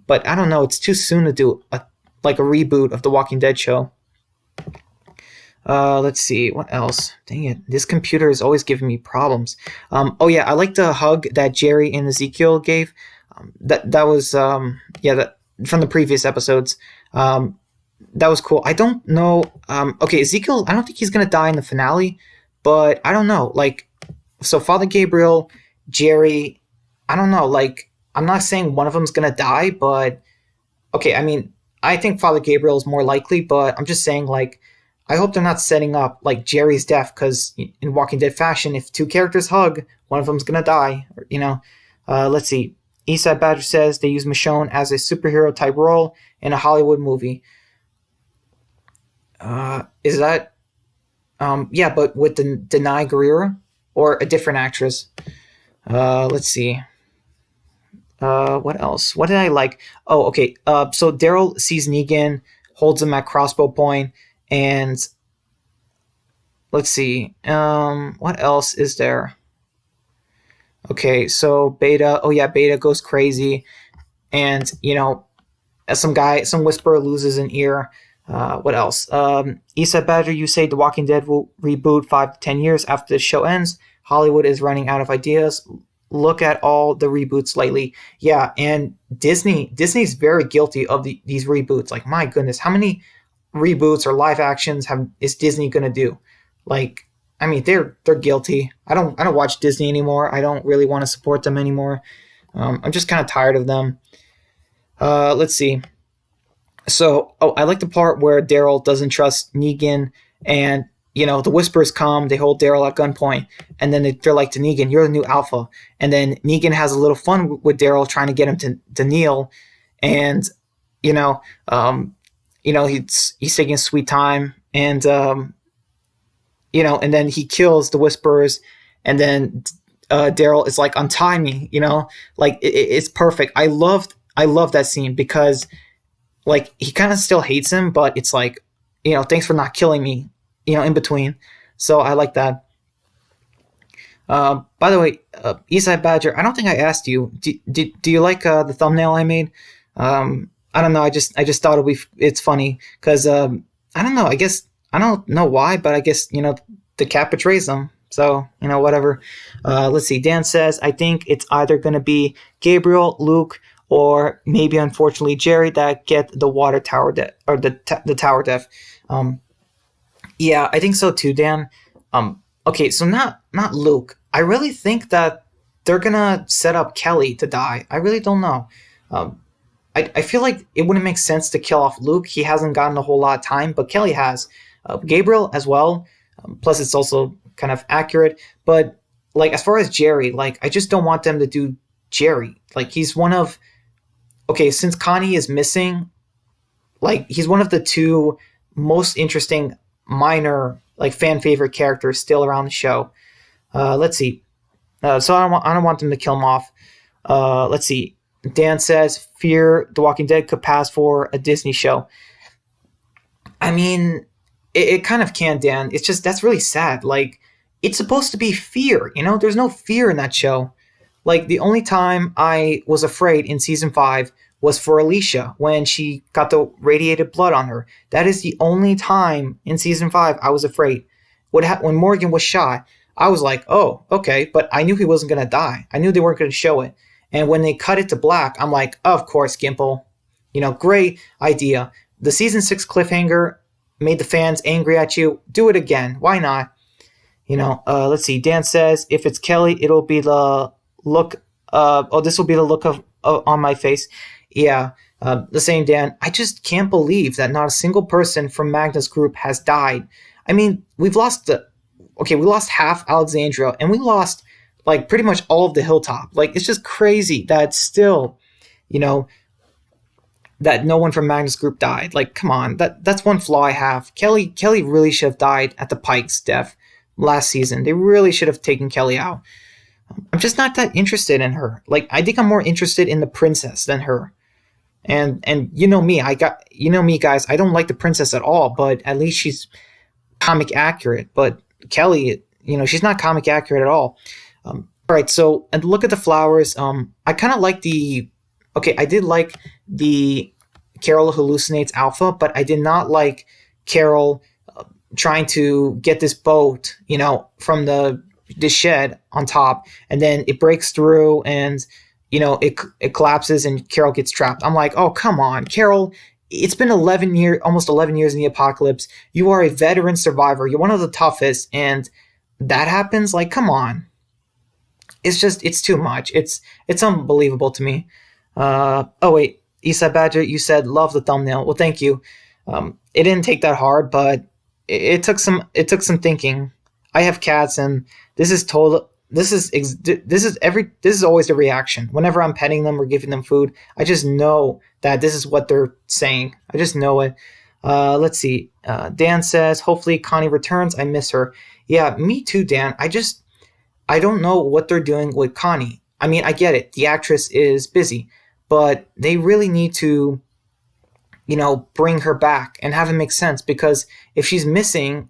But I don't know, it's too soon to do a reboot of The Walking Dead show. Let's see, what else? Dang it, this computer is always giving me problems. Oh yeah, I like the hug that Jerry and Ezekiel gave. That was that from the previous episodes. That was cool. I don't know. Okay, Ezekiel, I don't think he's gonna die in the finale, but I don't know. Like, so Father Gabriel, Jerry, I don't know. Like, I'm not saying one of them's gonna die, but okay. I mean, I think Father Gabriel is more likely, but I'm just saying, like, I hope they're not setting up like Jerry's death, because in Walking Dead fashion, if two characters hug, one of them's gonna die. Let's see. Eastside Badger says they use Michonne as a superhero type role in a Hollywood movie. Is that yeah, but with the Denai Guerrera or a different actress? Let's see. What else? What did I like? Oh, okay. So Daryl sees Negan, holds him at crossbow point, and let's see. What else is there? Okay, so Beta. Oh yeah, Beta goes crazy, and as some whisperer loses an ear. What else? Isa Badger, you say The Walking Dead will reboot 5 to 10 years after the show ends. Hollywood is running out of ideas. Look at all the reboots lately. Yeah, and Disney's very guilty of these reboots. Like, my goodness, how many reboots or live actions is Disney gonna do? Like, I mean, they're guilty. I don't watch Disney anymore. I don't really want to support them anymore. I'm just kind of tired of them. Let's see. So, I like the part where Daryl doesn't trust Negan, and the Whispers come. They hold Daryl at gunpoint, and then they're like to Negan, "You're the new Alpha." And then Negan has a little fun with Daryl, trying to get him to kneel, and you know, he's taking sweet time, and and then he kills the Whisperers, and then Daryl is like, "Untie me," like it's perfect. I love that scene because like he kind of still hates him, but it's like, thanks for not killing me, in between. So I like that. By the way, Eastside Badger, I don't think I asked you. Do you like the thumbnail I made? I don't know. I just thought it's funny because I don't know. I guess I don't know why, but I guess the cat betrays them. So whatever. Let's see. Dan says, I think it's either gonna be Gabriel, Luke, or maybe unfortunately Jerry that get the water tower or the tower death. Yeah, I think so too, Dan. Okay, so not Luke. I really think that they're gonna set up Kelly to die. I really don't know. I feel like it wouldn't make sense to kill off Luke. He hasn't gotten a whole lot of time, but Kelly has. Gabriel as well. Plus, it's also kind of accurate. But like as far as Jerry, like I just don't want them to do Jerry. Like he's one of since Connie is missing, like he's one of the two most interesting minor like fan favorite characters still around the show. Let's see. So I don't want them to kill him off. Let's see. Dan says, "Fear The Walking Dead could pass for a Disney show." I mean, it kind of can, Dan. It's just that's really sad. Like it's supposed to be fear. There's no fear in that show. Like the only time I was afraid in season 5 was for Alicia when she got the radiated blood on her. That is the only time in season 5 I was afraid. When Morgan was shot, I was like, oh, okay, but I knew he wasn't going to die. I knew they weren't going to show it. And when they cut it to black, I'm like, of course, Gimple. Great idea. The season 6 cliffhanger made the fans angry at you. Do it again. Why not? Let's see. Dan says, if it's Kelly, it'll be the look. This will be the look of on my face. Yeah, the same, Dan. I just can't believe that not a single person from Magna's group has died. I mean, we lost half Alexandria, and we lost like pretty much all of the Hilltop. Like it's just crazy that still, that no one from Magna's group died. Like, come on, that's one flaw I have. Kelly really should have died at the Pikes' death last season. They really should have taken Kelly out. I'm just not that interested in her. Like, I think I'm more interested in the princess than her. And me, guys, I don't like the princess at all, but at least she's comic accurate. But Kelly, she's not comic accurate at all. All right, so and look at the flowers. I kind of like I did like the Carol hallucinates Alpha, but I did not like Carol trying to get this boat, from the shed on top, and then it breaks through and it collapses and Carol gets trapped. I'm like, oh, come on, Carol. It's been almost 11 years in the apocalypse. You are a veteran survivor. You're one of the toughest, and that happens. Like, come on. It's too much. It's unbelievable to me. Wait, Isa Badger, you said love the thumbnail. Well, thank you. It didn't take that hard, but it took some thinking. I have cats, and this is always the reaction. Whenever I'm petting them or giving them food, I just know that this is what they're saying. I just know it. Let's see. Dan says, hopefully Connie returns. I miss her. Yeah, me too, Dan. I don't know what they're doing with Connie. I mean, I get it. The actress is busy, but they really need to, bring her back and have it make sense, because if she's missing,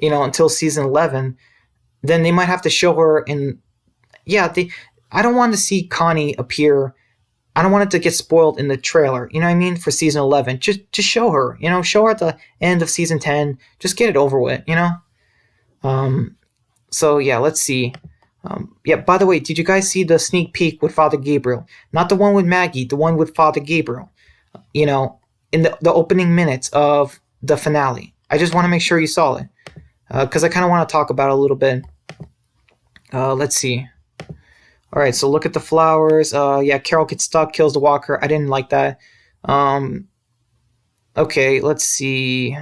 until season 11, then they might have to show her in, I don't want to see Connie appear. I don't want it to get spoiled in the trailer, you know what I mean, for season 11. Just show her, show her at the end of season 10. Just get it over with. So yeah, let's see. By the way, did you guys see the sneak peek with Father Gabriel? Not the one with Maggie, the one with Father Gabriel. In the opening minutes of the finale. I just want to make sure you saw it, because I kind of want to talk about it a little bit. Let's see. All right, so look at the flowers. Carol gets stuck, kills the walker. I didn't like that. Okay, let's see.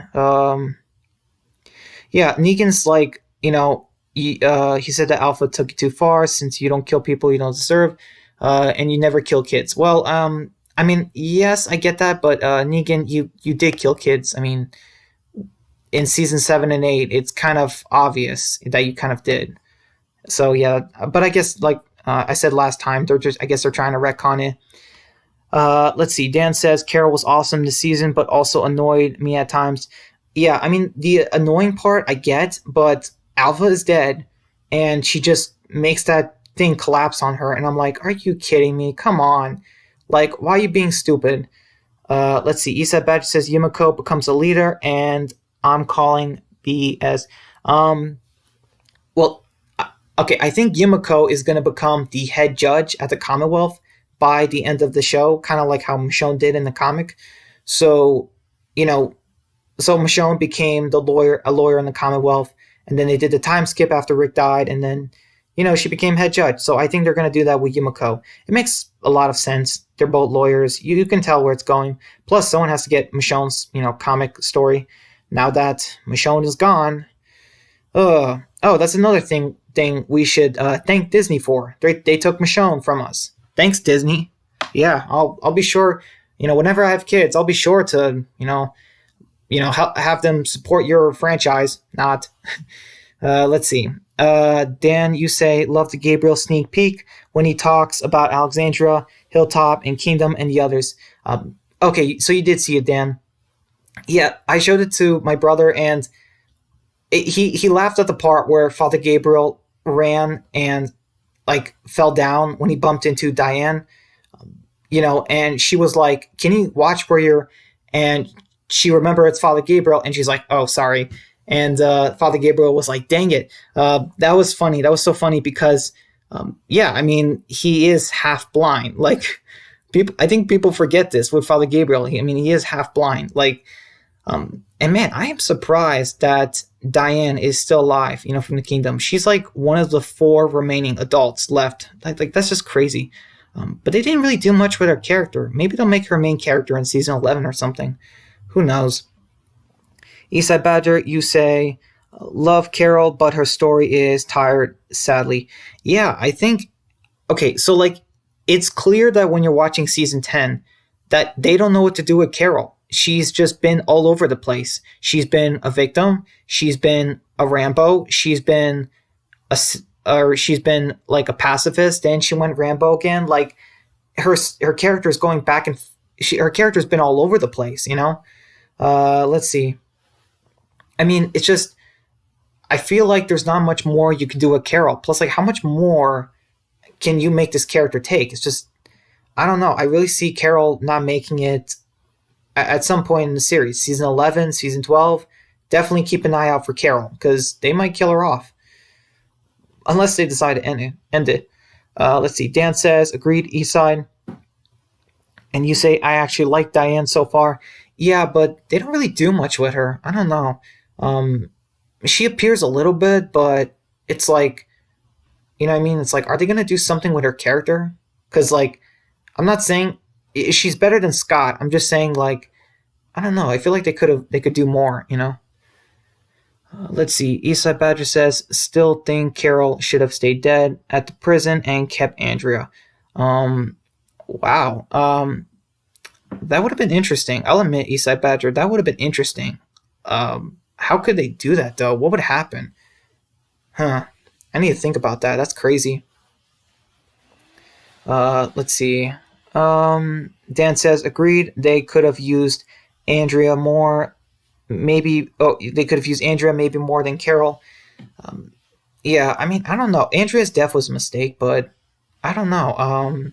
Negan's like, he said that Alpha took you too far, since you don't kill people you don't deserve, and you never kill kids. Well, I mean, yes, I get that, but Negan, you did kill kids. I mean, in season 7 and 8, it's kind of obvious that you kind of did. So yeah, but I guess like I said last time, I guess they're trying to retcon it. Let's see. Dan says Carol was awesome this season, but also annoyed me at times. Yeah, I mean, the annoying part I get, but Alpha is dead, and she just makes that thing collapse on her, and I'm like, are you kidding me? Come on. Like, why are you being stupid? Let's see. Isa Badge says Yumiko becomes a leader, and I'm calling BS. Okay, I think Yumiko is going to become the head judge at the Commonwealth by the end of the show, kind of like how Michonne did in the comic. So, so Michonne became a lawyer in the Commonwealth, and then they did the time skip after Rick died, and then, she became head judge. So I think they're going to do that with Yumiko. It makes a lot of sense. They're both lawyers. You can tell where it's going. Plus, someone has to get Michonne's, comic story. Now that Michonne is gone. That's another thing we should thank Disney for. They took Michonne from us. Thanks, Disney. Yeah, I'll be sure. Whenever I have kids, I'll be sure to have them support your franchise. Not. Let's see. Dan, you say love the Gabriel sneak peek when he talks about Alexandria, Hilltop, and Kingdom, and the others. Okay, so you did see it, Dan. Yeah, I showed it to my brother, and he laughed at the part where Father Gabriel ran and like fell down when he bumped into Diane. And she was like, "Can you watch where you're?" And she remembered it's Father Gabriel, and she's like, "Oh, sorry." And Father Gabriel was like, "Dang it." That was funny. That was so funny because, I mean, he is half blind. Like, I think people forget this with Father Gabriel. He is half blind. Like, and man, I am surprised that Diane is still alive, from the Kingdom. She's like one of the 4 remaining adults left. Like that's just crazy. But they didn't really do much with her character. Maybe they'll make her a main character in season 11 or something. Who knows? Eastside Badger, you say, love Carol, but her story is tired, sadly. Yeah, I think, okay, so like, it's clear that when you're watching season 10, that they don't know what to do with Carol. She's just been all over the place. She's been a victim. She's been a Rambo. She's been like a pacifist. Then she went Rambo again. Like, her character is going back, and her character's been all over the place, Let's see. It's just, I feel like there's not much more you can do with Carol. Plus, like, how much more can you make this character take? It's just, I don't know. I really see Carol not making it at some point in the series. Season 11, season 12, definitely keep an eye out for Carol, because they might kill her off. Unless they decide to end it. Let's see. Dan says, agreed, Eastside. And you say, I actually like Diane so far. Yeah, but they don't really do much with her. I don't know. She appears a little bit, but it's like, It's like, are they going to do something with her character? Because, like, I'm not saying she's better than Scott. I'm just saying, like, I don't know. I feel like they could do more, Let's see. Eastside Badger says, still think Carol should have stayed dead at the prison and kept Andrea. Wow. That would have been interesting. I'll admit, Eastside Badger, that would have been interesting. How could they do that though? What would happen? Huh. I need to think about that. That's crazy. Let's see. Dan says, agreed. They could have used Andrea more. Maybe. Oh, they could have used Andrea maybe more than Carol. Yeah, I mean, I don't know. Andrea's death was a mistake, but I don't know.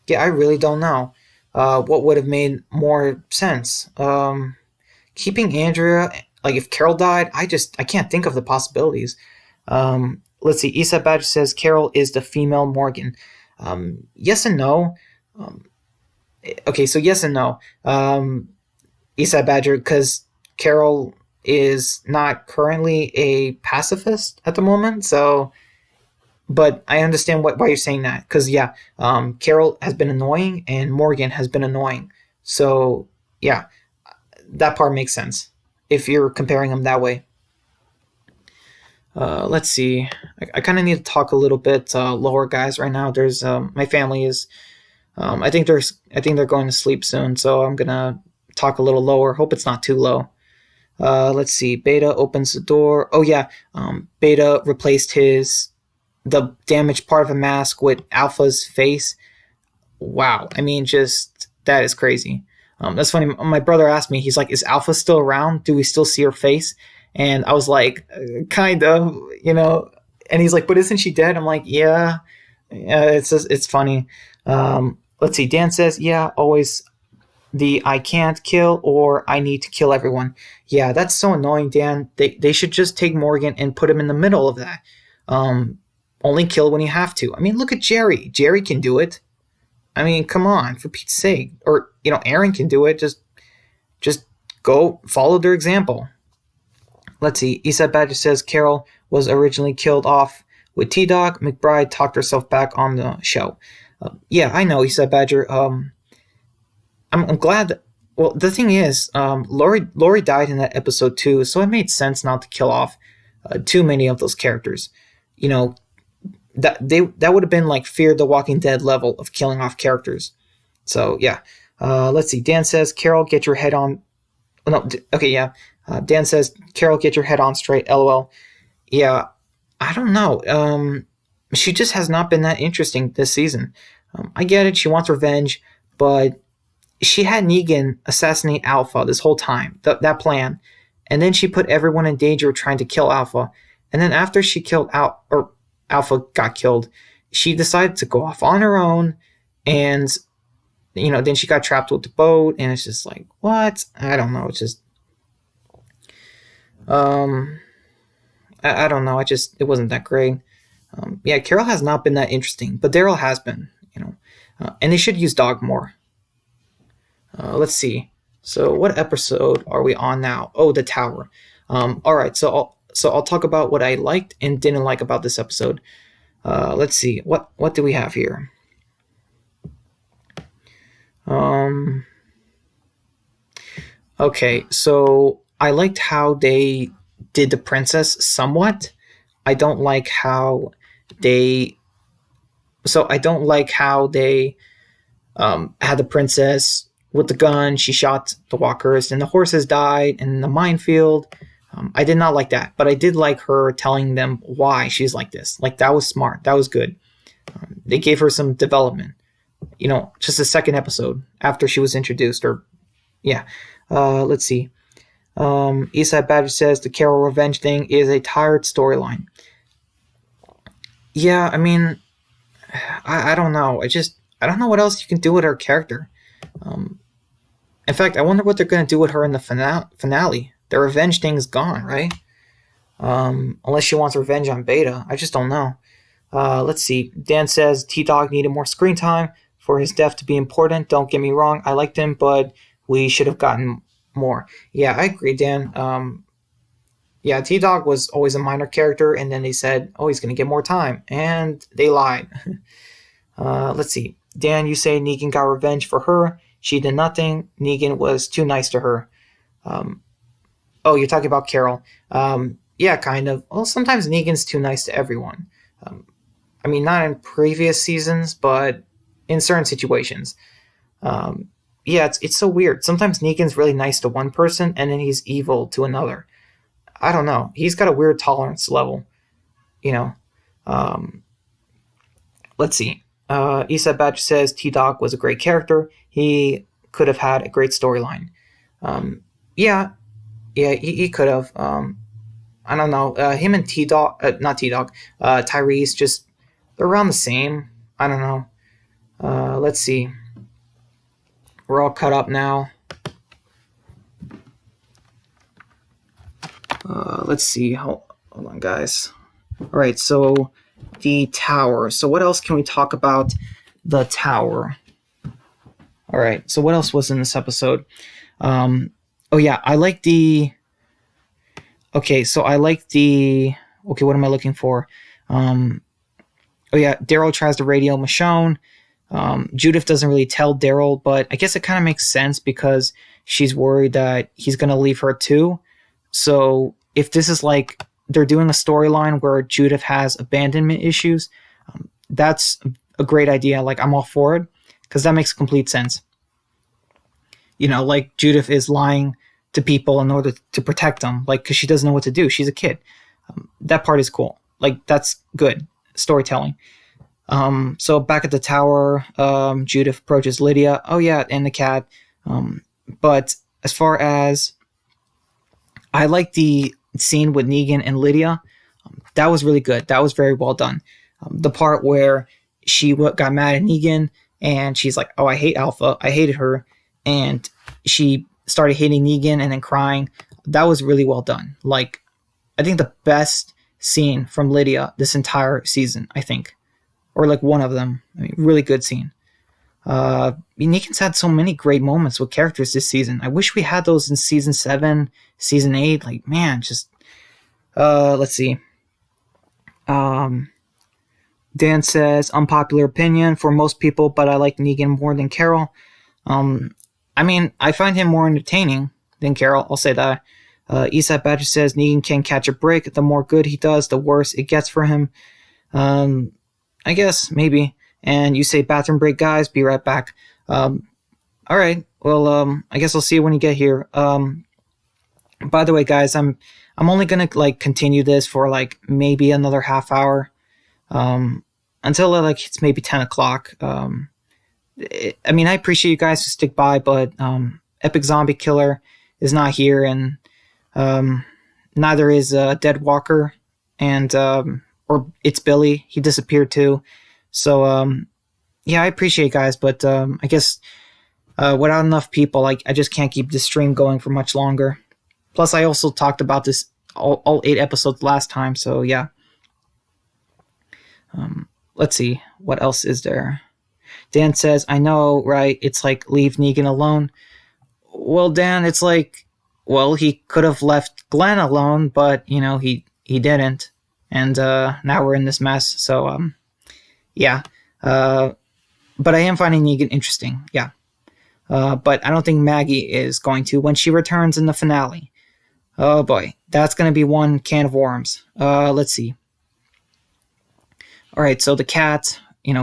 Yeah, I really don't know. What would have made more sense? Keeping Andrea, like if Carol died, I can't think of the possibilities. Let's see. Isa Badger says Carol is the female Morgan. Yes and no. Okay, so yes and no. Isa Badger, because Carol is not currently a pacifist at the moment, so. But I understand why you're saying that, because yeah, Carol has been annoying and Morgan has been annoying. So yeah, that part makes sense if you're comparing them that way. Let's see. I kind of need to talk a little bit lower, guys. Right now, there's my family is. I think they're going to sleep soon, so I'm gonna talk a little lower. Hope it's not too low. Let's see. Beta opens the door. Oh yeah. Beta replaced the damaged part of a mask with Alpha's face. Wow. I mean, just that is crazy. That's funny. My brother asked me. He's like, "Is Alpha still around? Do we still see her face?" And I was like, "Kind of, you know." And he's like, "But isn't she dead?" I'm like, "Yeah." It's funny. Let's see. Dan says, "Yeah, always the I can't kill or I need to kill everyone." Yeah, that's so annoying, Dan. They should just take Morgan and put him in the middle of that. Only kill when you have to. I mean, look at Jerry. Jerry can do it. I mean, come on, for Pete's sake. Or, Aaron can do it. Just go follow their example. Let's see. Isa Badger says Carol was originally killed off with T-Dog. McBride talked herself back on the show. Yeah, I know, Isa Badger. I'm glad that, well, the thing is, Lori died in that episode too, so it made sense not to kill off too many of those characters. That would have been like Fear the Walking Dead level of killing off characters. So yeah, let's see. Dan says, Carol, get your head on. Oh, no, okay, yeah. Dan says, Carol, get your head on straight. LOL. Yeah, I don't know. She just has not been that interesting this season. I get it. She wants revenge, but she had Negan assassinate Alpha this whole time. That plan, and then she put everyone in danger trying to kill Alpha. And then after she killed Alpha got killed, she decided to go off on her own, and then she got trapped with the boat, and it's just like, what? I don't know. It's just, I don't know. It wasn't that great. Yeah, Carol has not been that interesting, but Daryl has been, and they should use Dog more. Let's see. So what episode are we on now? Oh, the tower. All right. So I'll talk about what I liked and didn't like about this episode. Let's see. What do we have here? Okay. So I liked how they did the princess somewhat. I don't like how they had the princess with the gun. She shot the walkers, and the horses died in the minefield. I did not like that, but I did like her telling them why she's like this. Like, that was smart. That was good. They gave her some development. Just the second episode after she was introduced. Let's see. Eastside Badger says the Carol revenge thing is a tired storyline. Yeah, I mean, I don't know. I don't know what else you can do with her character. In fact, I wonder what they're going to do with her in the finale. The revenge thing's gone, right? Unless she wants revenge on Beta. I just don't know. Let's see. Dan says T-Dog needed more screen time for his death to be important. Don't get me wrong. I liked him, but we should have gotten more. Yeah, I agree, Dan. Yeah, T-Dog was always a minor character, and then they said, oh, he's going to get more time. And they lied. Let's see. Dan, you say Negan got revenge for her. She did nothing. Negan was too nice to her. Oh, you're talking about Carol. Yeah, kind of. Well, sometimes Negan's too nice to everyone. Not in previous seasons, but in certain situations. yeah, it's so weird. Sometimes Negan's really nice to one person and then he's evil to another. I don't know. He's got a weird tolerance level, you know. Um, let's see. Isa Batch says T Dog was a great character. He could have had a great storyline. Um, yeah, yeah, he could have. I don't know. Him and T Dog, not T Dog, Tyrese, just they're around the same. I don't know. Let's see. We're all caught up now. Let's see. Hold on, guys. All right, so the tower. So what else can we talk about the tower? All right, so what else was in this episode? Oh yeah, I like the. Okay, so I like the. Okay, what am I looking for? Oh yeah, Daryl tries to radio Michonne. Judith doesn't really tell Daryl, but I guess it kind of makes sense because she's worried that he's going to leave her too. So if this is like they're doing a storyline where Judith has abandonment issues, that's a great idea. Like, I'm all for it because that makes complete sense. You know, like Judith is lying to people in order to protect them, like, because she doesn't know what to do. She's a kid. That part is cool. Like, that's good storytelling. So back at the tower, Judith approaches Lydia. Oh yeah, and the cat. But as far as I like the scene with Negan and Lydia, that was really good. That was very well done. The part where she got mad at Negan and she's like, "Oh, I hate Alpha. I hated her," and she started hating Negan and then crying. That was really well done. Like, I think the best scene from Lydia this entire season, I think. Or like one of them. I mean, really good scene. Negan's had so many great moments with characters this season. I wish we had those in season 7, season 8. Like, man, just let's see. Dan says, unpopular opinion for most people, but I like Negan more than Carol. I mean, I find him more entertaining than Carol. I'll say that. Esat Badger says Negan can catch a break. The more good he does, the worse it gets for him. I guess, maybe. And you say bathroom break, guys. Be right back. All right. Well, I guess I'll see you when you get here. By the way, guys, I'm only gonna like continue this for like maybe another half hour, until like it's maybe 10 o'clock. I mean, I appreciate you guys who stick by, but Epic Zombie Killer is not here, and neither is Dead Walker, and or it's Billy. He disappeared too. So yeah, I appreciate it, guys, but I guess without enough people, I just can't keep this stream going for much longer. Plus, I also talked about this all 8 episodes last time, so yeah. Let's see, what else is there? Dan says, I know, right? It's like, leave Negan alone. Well, Dan, it's like, well, he could have left Glenn alone, but, you know, he didn't. And now we're in this mess, so, yeah. But I am finding Negan interesting, yeah. But I don't think Maggie is going to when she returns in the finale. Oh boy, that's going to be one can of worms. Let's see. All right, so the cat,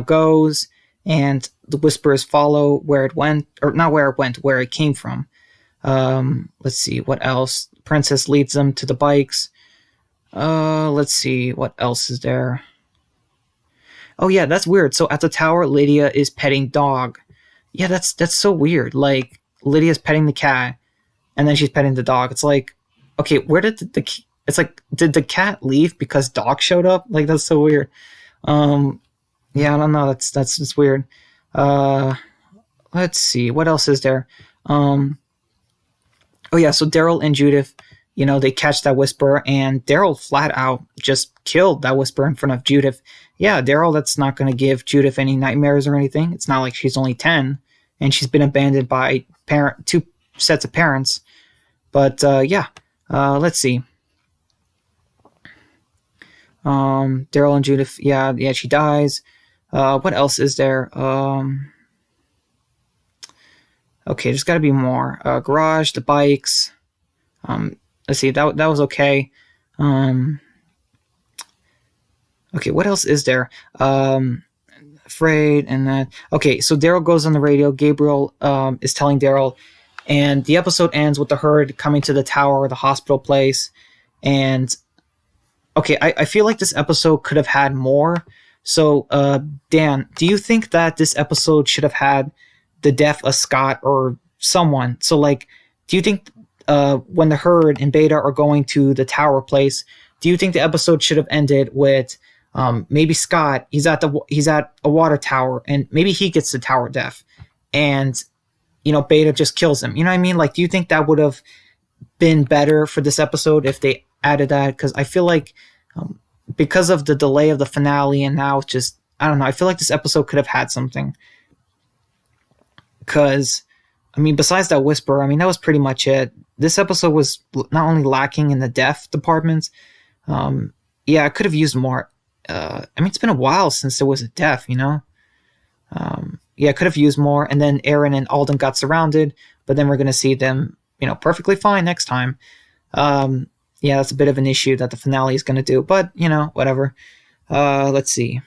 goes, and the whispers follow where it went, or not where it went, where it came from. Let's see, what else? Princess leads them to the bikes. Let's see, what else is there? Oh yeah, that's weird. So at the tower, Lydia is petting dog. Yeah, that's so weird. Like, Lydia's petting the cat, and then she's petting the dog. It's like, okay, where did it's like, did the cat leave because dog showed up? Like, that's so weird. Yeah, I don't know. That's just weird. Let's see, what else is there? Oh yeah, so Daryl and Judith, they catch that whisper, and Daryl flat out just killed that whisper in front of Judith. Yeah, Daryl, that's not going to give Judith any nightmares or anything. It's not like she's only 10 and she's been abandoned by 2 sets of parents. But yeah, let's see. Daryl and Judith, yeah, she dies. What else is there? Okay, there's got to be more. Garage, the bikes. Let's see, that was okay. Okay, what else is there? afraid, and then okay, so Daryl goes on the radio. Gabriel is telling Daryl, and the episode ends with the herd coming to the tower, the hospital place, and okay, I feel like this episode could have had more. So, Dan, do you think that this episode should have had the death of Scott or someone? So, like, do you think when the herd and Beta are going to the tower place, do you think the episode should have ended with maybe Scott? He's at a water tower, and maybe he gets the tower death, and Beta just kills him. You know what I mean? Like, do you think that would have been better for this episode if they added that? Because I feel like because of the delay of the finale, and now it's just, I don't know, I feel like this episode could have had something. Because, I mean, besides that whisper, I mean, that was pretty much it. This episode was not only lacking in the death departments, I could have used more. I mean, it's been a while since there was a death, I could have used more. And then Aaron and Alden got surrounded, but then we're going to see them, perfectly fine next time. That's a bit of an issue that the finale is going to do, but, whatever. Let's see.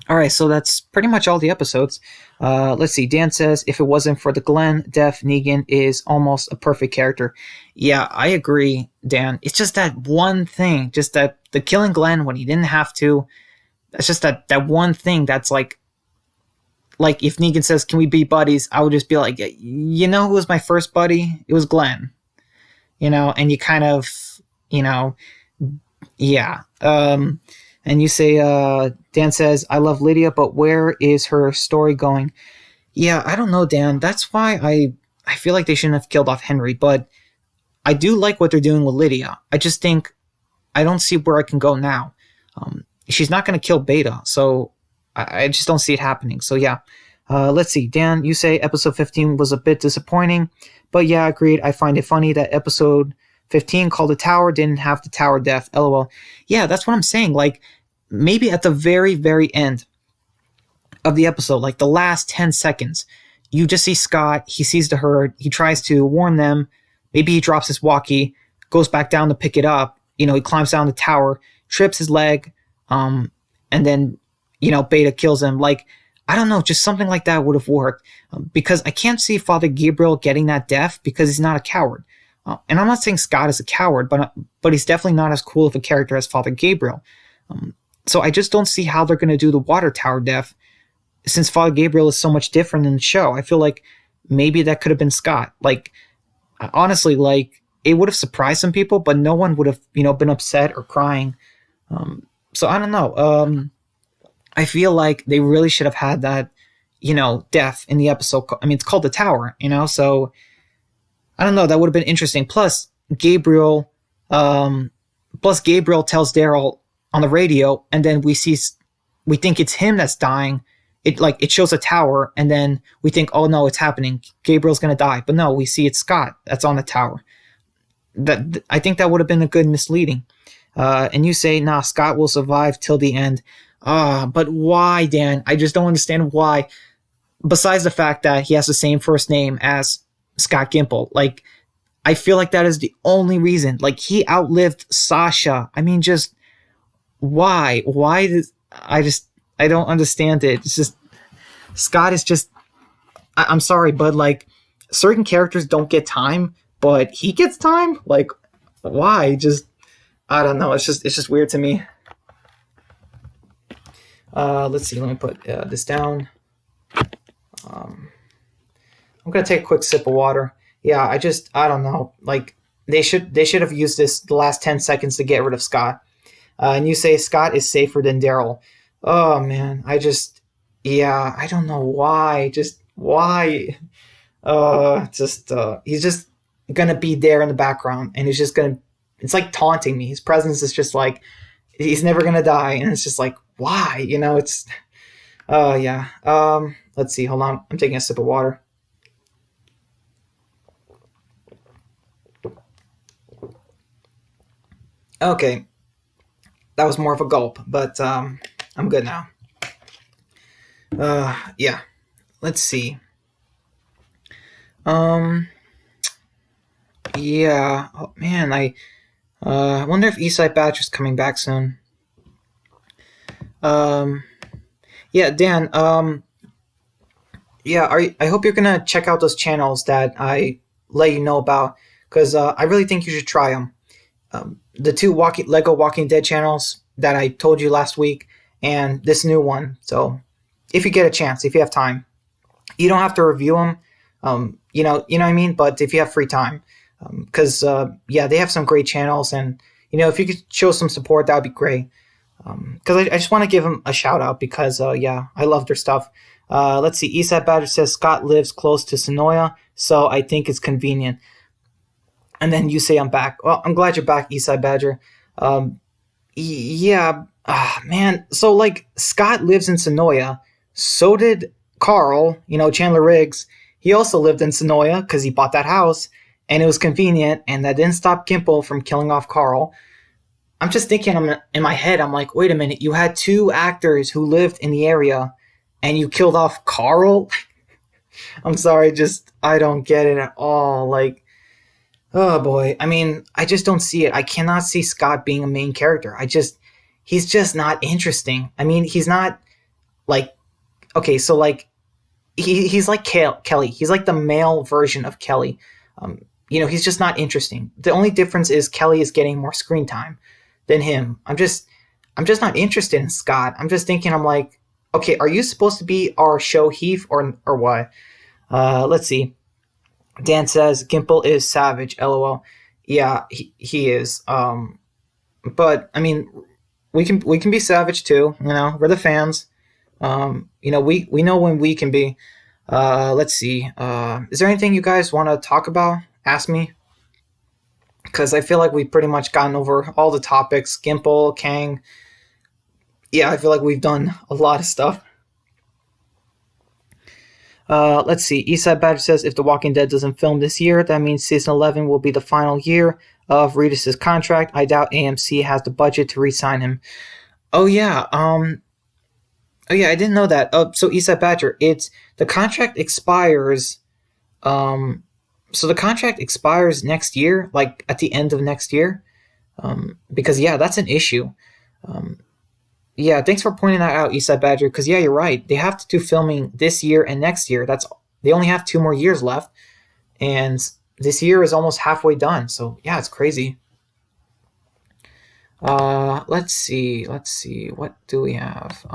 All right, so that's pretty much all the episodes. Let's see. Dan says, if it wasn't for the Glenn death, Negan is almost a perfect character. Yeah, I agree, Dan. It's just that one thing, just that the killing Glenn when he didn't have to. That's just that one thing that's like if Negan says, can we be buddies? I would just be like, who was my first buddy? It was Glenn. And you kind of, yeah. And you say, Dan says, I love Lydia, but where is her story going? Yeah, I don't know, Dan. That's why I feel like they shouldn't have killed off Henry, but I do like what they're doing with Lydia. I just think I don't see where I can go now. She's not going to kill Beta, so I just don't see it happening. So yeah, let's see. Dan, you say episode 15 was a bit disappointing, but yeah, agreed. I find it funny that episode 15 called The Tower didn't have the tower death. LOL. Yeah, that's what I'm saying. Like, maybe at the very, very end of the episode, like the last 10 seconds, you just see Scott. He sees the herd. He tries to warn them. Maybe he drops his walkie, goes back down to pick it up. He climbs down the tower, trips his leg, and then, Beta kills him. Like, I don't know, just something like that would have worked. Because I can't see Father Gabriel getting that death because he's not a coward. And I'm not saying Scott is a coward, but he's definitely not as cool of a character as Father Gabriel. So I just don't see how they're going to do the water tower death, since Father Gabriel is so much different in the show. I feel like maybe that could have been Scott. Like, honestly, like, it would have surprised some people, but no one would have, been upset or crying. So I don't know. I feel like they really should have had that, death in the episode. I mean, it's called The Tower, so I don't know. That would have been interesting. Plus, Gabriel tells Daryl on the radio, and then we think it's him that's dying. It shows a tower, and then we think, oh no, it's happening. Gabriel's gonna die, but no, we see it's Scott that's on the tower. I think that would have been a good misleading. And you say, nah, Scott will survive till the end. But why, Dan? I just don't understand why. Besides the fact that he has the same first name as Scott Gimple. Like, I feel like that is the only reason. Like, he outlived Sasha. I mean, just why? I don't understand it. It's just, Scott is just, I'm sorry, but like, certain characters don't get time, but he gets time? Like, why? Just, I don't know. It's just weird to me. Let's see. Let me put this down. I'm gonna take a quick sip of water. Yeah, I don't know. Like, they should have used the last 10 seconds to get rid of Scott. And you say Scott is safer than Daryl. Oh man, I don't know why. Just why? He's just gonna be there in the background, and it's like taunting me. His presence is just like, he's never gonna die, and it's just like, why? It's, yeah. Let's see. Hold on. I'm taking a sip of water. Okay. That was more of a gulp, but I'm good now. Yeah. Let's see. Yeah. Oh man, I wonder if Eastside Badger's coming back soon. Yeah, Dan. Yeah, I hope you're gonna check out those channels that I let you know about, because I really think you should try them. The two Lego Walking Dead channels that I told you last week, and this new one. So, if you get a chance, if you have time, you don't have to review them. You know what I mean. But if you have free time, because yeah, they have some great channels, and if you could show some support, that would be great. Because I just want to give them a shout out because yeah, I love their stuff. Let's see. Eastside Badger says Scott lives close to Sonoya, so I think it's convenient. And then you say I'm back. Well, I'm glad you're back, Eastside Badger. Um, yeah, man. So like Scott lives in Sonoya. So did Carl. Chandler Riggs. He also lived in Sonoya because he bought that house, and it was convenient, and that didn't stop Gimple from killing off Carl. I'm just thinking, in my head, I'm like, wait a minute, you had two actors who lived in the area, and you killed off Carl. I'm sorry, just I don't get it at all. Like, oh boy. I mean, I just don't see it. I cannot see Scott being a main character. He's just not interesting. I mean, he's not like, okay, so like, he's like Kelly. He's like the male version of Kelly. He's just not interesting. The only difference is Kelly is getting more screen time than him. I'm just not interested in Scott. I'm just thinking, I'm like, okay, are you supposed to be our show Heath or what? Let's see. Dan says Gimple is savage. LOL. Yeah, he is. But I mean, we can be savage too. We're the fans. We know when we can be. Let's see. Is there anything you guys want to talk about? Ask me. Because I feel like we've pretty much gotten over all the topics. Gimple, Kang. Yeah, I feel like we've done a lot of stuff. Let's see. Eastside Badger says if The Walking Dead doesn't film this year, that means season 11 will be the final year of Reedus' contract. I doubt AMC has the budget to re-sign him. Oh yeah. Oh yeah, I didn't know that. So Eastside Badger, it's the contract expires. So the contract expires next year, like at the end of next year. Because yeah, that's an issue. Yeah, thanks for pointing that out, Eastside Badger. Because yeah, you're right. They have to do filming this year and next year. They only have 2 more years left, and this year is almost halfway done. So yeah, it's crazy. Let's see. What do we have?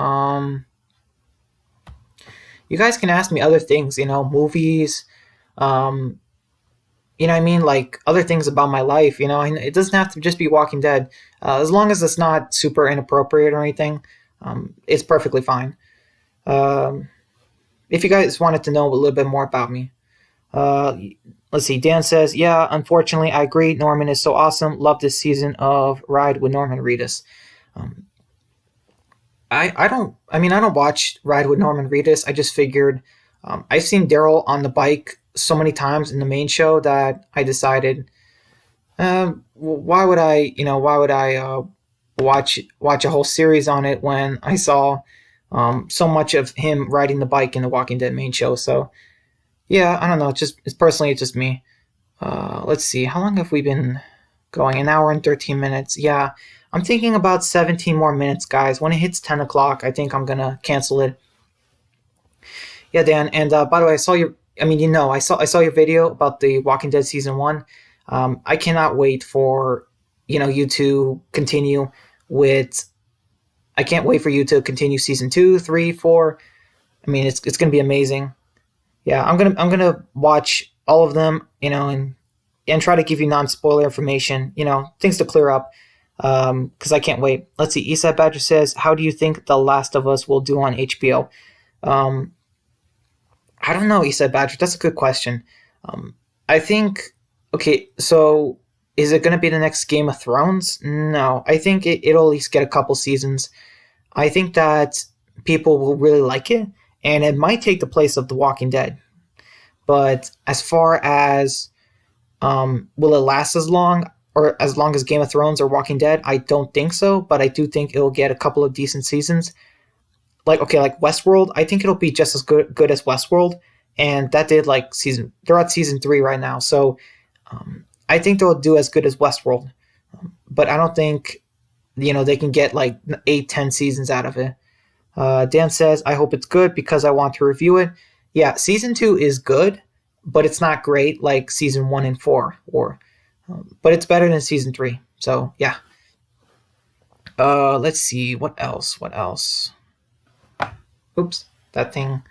You guys can ask me other things. Movies. You know what I mean? Like other things about my life. And it doesn't have to just be Walking Dead. As long as it's not super inappropriate or anything, it's perfectly fine. If you guys wanted to know a little bit more about me, let's see. Dan says, yeah, unfortunately, I agree. Norman is so awesome. Love this season of Ride with Norman Reedus. I don't watch Ride with Norman Reedus. I just figured I've seen Daryl on the bike so many times in the main show that I decided, why would I watch a whole series on it when I saw so much of him riding the bike in the Walking Dead main show? So yeah, I don't know. It's just me. Let's see. How long have we been going? An hour and 13 minutes. Yeah, I'm thinking about 17 more minutes, guys. When it hits 10 o'clock, I think I'm gonna cancel it. Yeah, Dan. And by the way, I saw your. I mean, I saw your video about the Walking Dead season 1. I cannot wait for you to continue with. I can't wait for you to continue season 2, 3, 4. I mean, it's gonna be amazing. Yeah, I'm gonna watch all of them. And try to give you non-spoiler information. Things to clear up. Because I can't wait. Let's see. Eastside Badger says, "How do you think The Last of Us will do on HBO?" I don't know, Eastside Badger. That's a good question. I think. Okay, so is it going to be the next Game of Thrones? No, I think it'll at least get a couple seasons. I think that people will really like it, and it might take the place of The Walking Dead. But as far as will it last as long or as long as Game of Thrones or Walking Dead? I don't think so, but I do think it'll get a couple of decent seasons. Like Westworld, I think it'll be just as good as Westworld, and that did they're at season 3 right now, so I think they'll do as good as Westworld, but I don't think they can get 8-10 seasons out of it. Dan says, I hope it's good because I want to review it. Yeah, season 2 is good, but it's not great like season 1 and 4, but it's better than season 3. So yeah. Let's see what else. What else? Oops, that thing.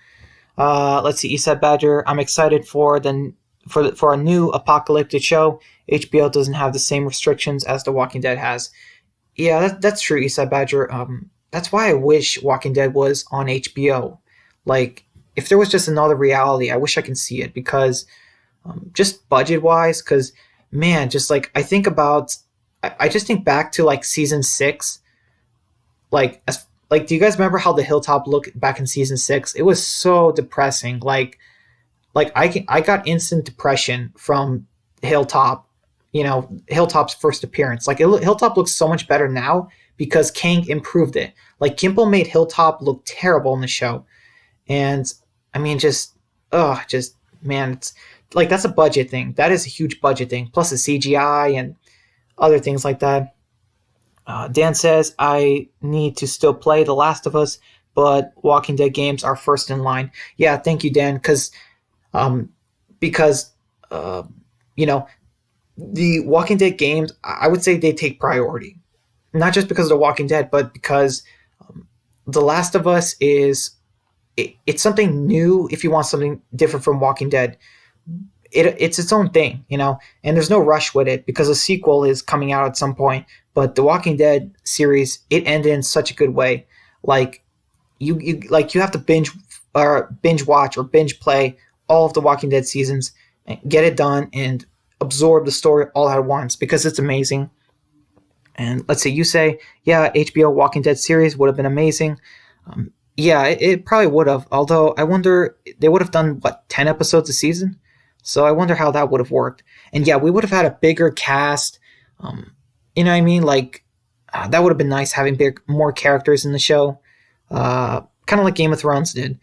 Let's see. Eastside Badger. I'm excited for a new apocalyptic show. HBO doesn't have the same restrictions as The Walking Dead has. Yeah, that's true, Eastside Badger. That's why I wish Walking Dead was on HBO. Like, if there was just another reality, I wish I could see it because just budget wise, because man, just like I just think back to like season 6, do you guys remember how the hilltop looked back in season 6? It was so depressing. I got instant depression from Hilltop. Hilltop's first appearance. Hilltop looks so much better now because Kang improved it. Like Kimble made Hilltop look terrible in the show, and I mean, just man, it's like that's a budget thing. That is a huge budget thing. Plus the CGI and other things like that. Dan says, I need to still play The Last of Us, but Walking Dead games are first in line. Yeah, thank you, Dan, um, because, uh, you know, the Walking Dead games, I would say they take priority. Not just because of The Walking Dead, but because The Last of Us it's something new if you want something different from Walking Dead. It's its own thing, and there's no rush with it because a sequel is coming out at some point. But the Walking Dead series, it ended in such a good way. Like you have to binge watch or binge play all of the Walking Dead seasons and get it done and absorb the story all at once because it's amazing. And let's say you say, yeah, HBO Walking Dead series would have been amazing. Yeah, it probably would have. Although I wonder, they would have done, 10 episodes a season? So I wonder how that would have worked. And yeah, we would have had a bigger cast. You know what I mean? That would have been nice having more characters in the show. Kind of like Game of Thrones did.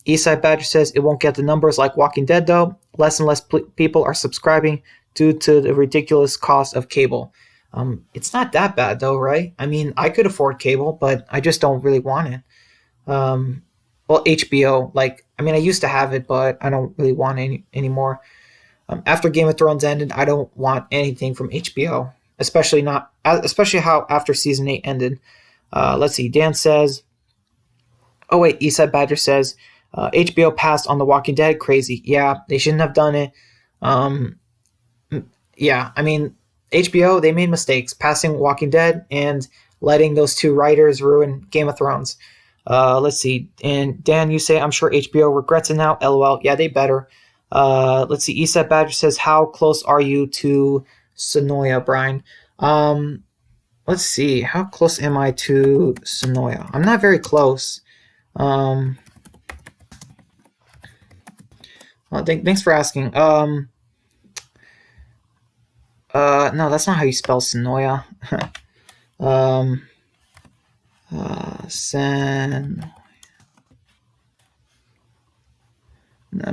Eastside Badger says it won't get the numbers like Walking Dead, though. Less and less people are subscribing due to the ridiculous cost of cable. It's not that bad, though, right? I mean, I could afford cable, but I just don't really want it. Well, HBO, I used to have it, but I don't really want it anymore. After Game of Thrones ended, I don't want anything from HBO, especially how after season 8 ended. Let's see. Dan says, oh wait, Eastside Badger says, HBO passed on The Walking Dead. Crazy. Yeah, they shouldn't have done it. Yeah, I mean, HBO, they made mistakes passing Walking Dead and letting those two writers ruin Game of Thrones. Let's see. And Dan, you say, I'm sure HBO regrets it now. LOL. Yeah, they better. Let's see. Eastside Badger says, how close are you to Sonoya, Brian? Let's see. How close am I to Sonoya? I'm not very close. Well, thanks for asking. No, that's not how you spell Sonoya. I'm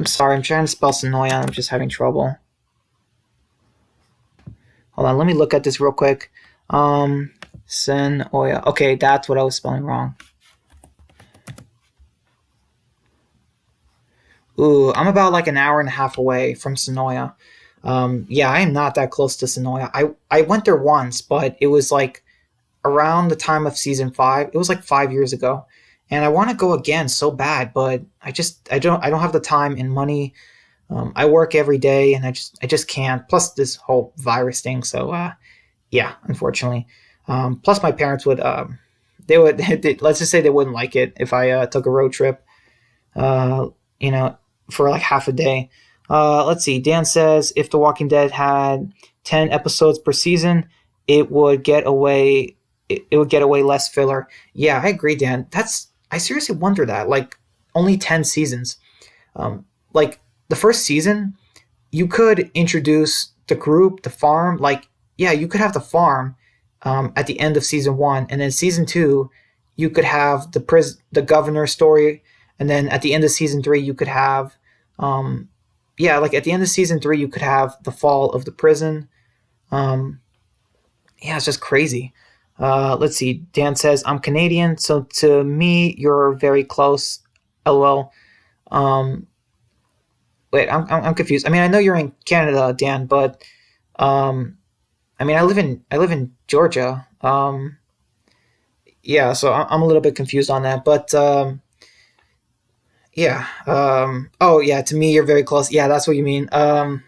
sorry, I'm trying to spell Sonoya. I'm just having trouble. Hold on, let me look at this real quick. Sonoya. Okay, that's what I was spelling wrong. Ooh, I'm about an hour and a half away from Sonoya. Yeah, I am not that close to Sonoya. I went there once, but it was around the time of season 5. It was 5 years ago. And I want to go again so bad, but I don't have the time and money. I work every day and I just can't. Plus this whole virus thing. So yeah, unfortunately. Plus my parents would let's just say they wouldn't like it if I took a road trip. For half a day. Let's see. Dan says if The Walking Dead had 10 episodes per season, it would get away. It would get away less filler. Yeah, I agree, Dan. I seriously wonder that. Only 10 seasons. The first season, you could introduce the group, the farm. Yeah, you could have the farm at the end of season 1, and then season 2, you could have the governor story, and then at the end of season 3, you could have, at the end of season 3, you could have the fall of the prison. Yeah, it's just crazy. Let's see. Dan says, I'm Canadian, so to me, you're very close. LOL. Um, wait, I'm confused. I mean, I know you're in Canada, Dan, but um, I mean, I live in Georgia. Yeah, so I'm a little bit confused on that, but yeah. Oh, yeah. To me, you're very close. Yeah, that's what you mean. I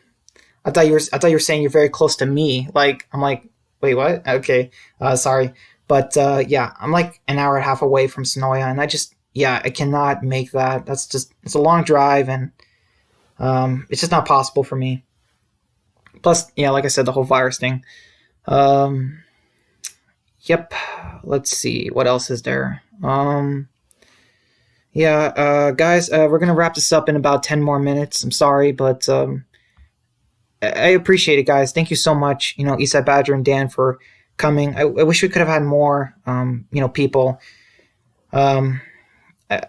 thought you were saying you're very close to me. Like, I'm like, wait, what? Okay, sorry, but yeah, I'm like an hour and a half away from Sonoya, and yeah, I cannot make that. It's a long drive, and it's just not possible for me. Plus, yeah, like I said, the whole virus thing. Um, yep. Let's see, what else is there? Yeah, guys, we're gonna wrap this up in about 10 more minutes. I'm sorry, but I appreciate it, guys. Thank you so much, Eastside Badger and Dan for coming. I wish we could have had more, people. Um,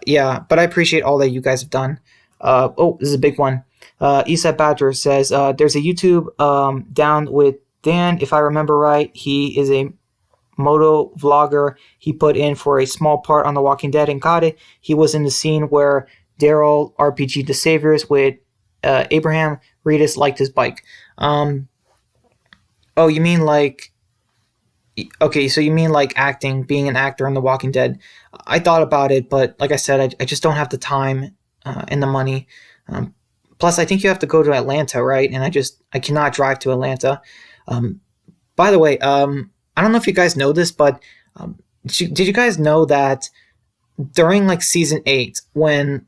yeah, but I appreciate all that you guys have done. Oh, this is a big one. Eastside Badger says there's a YouTube down with Dan. If I remember right, he is a moto vlogger. He put in for a small part on The Walking Dead and got it. He was in the scene where Daryl RPG the Saviors with Abraham Reedus liked his bike. Oh, you mean like okay? So you mean like acting, being an actor in The Walking Dead? I thought about it, but like I said, I just don't have the time and the money. Um, Plus, I think you have to go to Atlanta, right? And I cannot drive to Atlanta. Um, by the way, I don't know if you guys know this, but did you guys know that during like season 8, when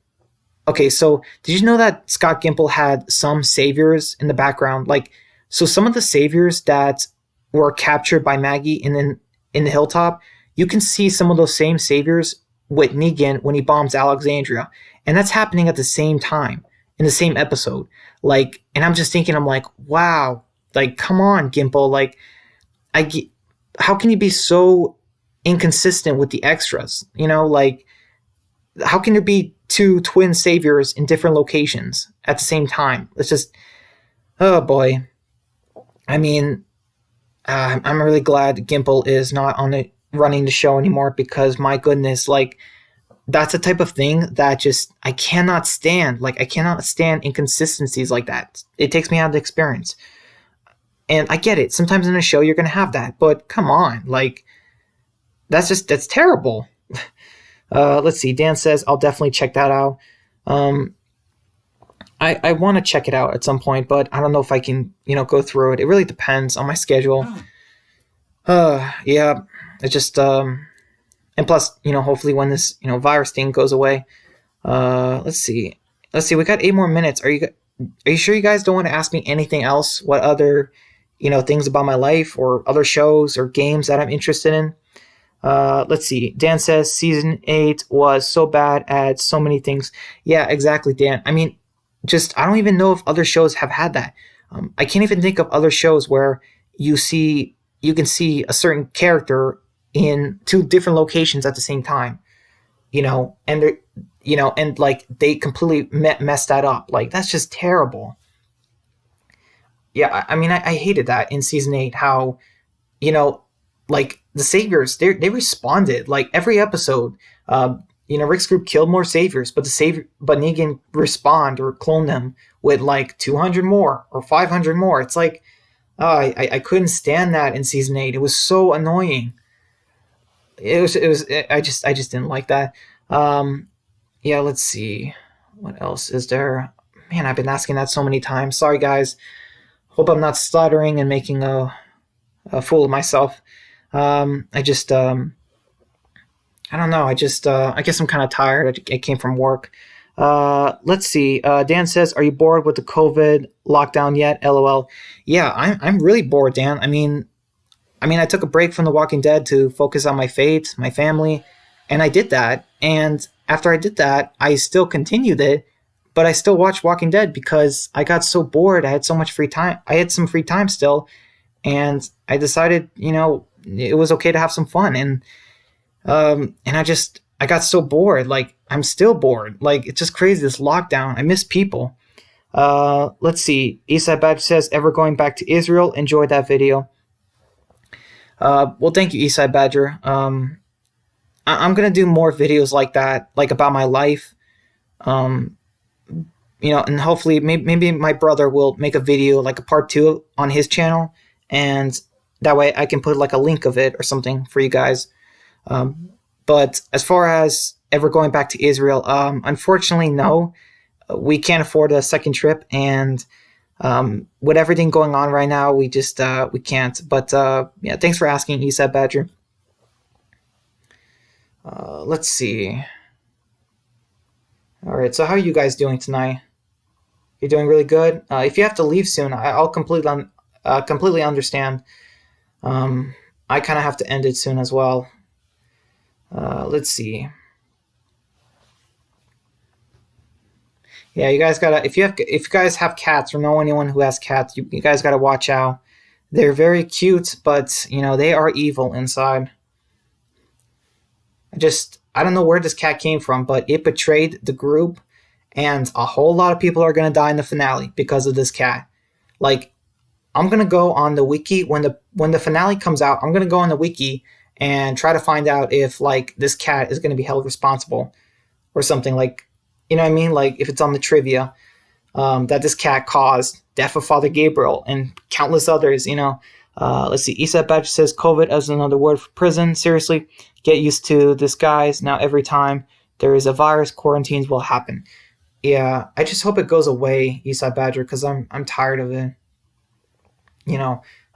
okay, so did you know that Scott Gimple had some saviors in the background? Like, so some of the saviors that were captured by Maggie in the hilltop, you can see some of those same saviors with Negan when he bombs Alexandria, and that's happening at the same time in the same episode. Like, and I'm just thinking, I'm like, wow, like, come on, Gimple, like, how can you be so inconsistent with the extras? Like, how can there be two twin saviors in different locations at the same time? It's just, oh boy. I mean, I'm really glad Gimple is not on it running the show anymore, because my goodness, like, that's the type of thing that just I cannot stand. Like, I cannot stand inconsistencies like that. It takes me out of the experience. And I get it. Sometimes in a show you're gonna have that, but come on, like, that's terrible. Let's see. Dan says I'll definitely check that out. Um, I want to check it out at some point, but I don't know if I can, go through it. It really depends on my schedule. Yeah, it just and plus, hopefully when this, virus thing goes away. Let's see. We got 8 more minutes. Are you sure you guys don't want to ask me anything else? What other, things about my life or other shows or games that I'm interested in? Let's see. Dan says season 8 was so bad at so many things. Yeah, exactly, Dan. I mean, I don't even know if other shows have had that. I can't even think of other shows where you can see a certain character in two different locations at the same time, and they're, and like they completely messed that up. Like, that's just terrible. Yeah, I mean, I hated that in season 8, how, like the saviors, they responded like every episode. Rick's group killed more saviors, but Negan respond or clone them with like 200 more or 500 more. It's like, I couldn't stand that in season 8. It was so annoying. I just didn't like that. Yeah, let's see. What else is there? Man, I've been asking that so many times. Sorry, guys. Hope I'm not stuttering and making a fool of myself. I don't know. I guess I'm kind of tired. I came from work. Let's see. Dan says, "Are you bored with the COVID lockdown yet?" LOL. Yeah, I'm really bored, Dan. I took a break from The Walking Dead to focus on my fate, my family, and I did that. And after I did that, I still continued it, but I still watched Walking Dead because I got so bored. I had so much free time. I had some free time still, and I decided, it was okay to have some fun. And I got so bored. Like, I'm still bored. Like, it's just crazy, this lockdown. I miss people. Let's see. Eastside Badge says, ever going back to Israel? Enjoyed that video. Well, thank you, Eastside Badger. I'm gonna do more videos like that, like about my life. Um, and hopefully, maybe my brother will make a video, like a part two, on his channel, and that way I can put like a link of it or something for you guys. Um, but as far as ever going back to Israel, unfortunately, no, we can't afford a second trip, and with everything going on right now, we can't. But yeah, thanks for asking, Eastside Badger. Let's see. All right, so how are you guys doing tonight? You're doing really good. If you have to leave soon, I'll completely understand. Um, I kind of have to end it soon as well. Let's see. Yeah, you guys gotta if you guys have cats or know anyone who has cats, you guys gotta watch out. They're very cute, but they are evil inside. I don't know where this cat came from, but it betrayed the group, and a whole lot of people are gonna die in the finale because of this cat. Like, I'm gonna go on the wiki when the finale comes out. I'm gonna go on the wiki and try to find out if like this cat is gonna be held responsible or something, like, you know what I mean? Like if it's on the trivia, that this cat caused death of Father Gabriel and countless others. Let's see. Isa Badge says COVID as another word for prison. Seriously, get used to this, guys. Now every time there is a virus, quarantines will happen. Yeah, I just hope it goes away, Isa Badger, because I'm tired of it.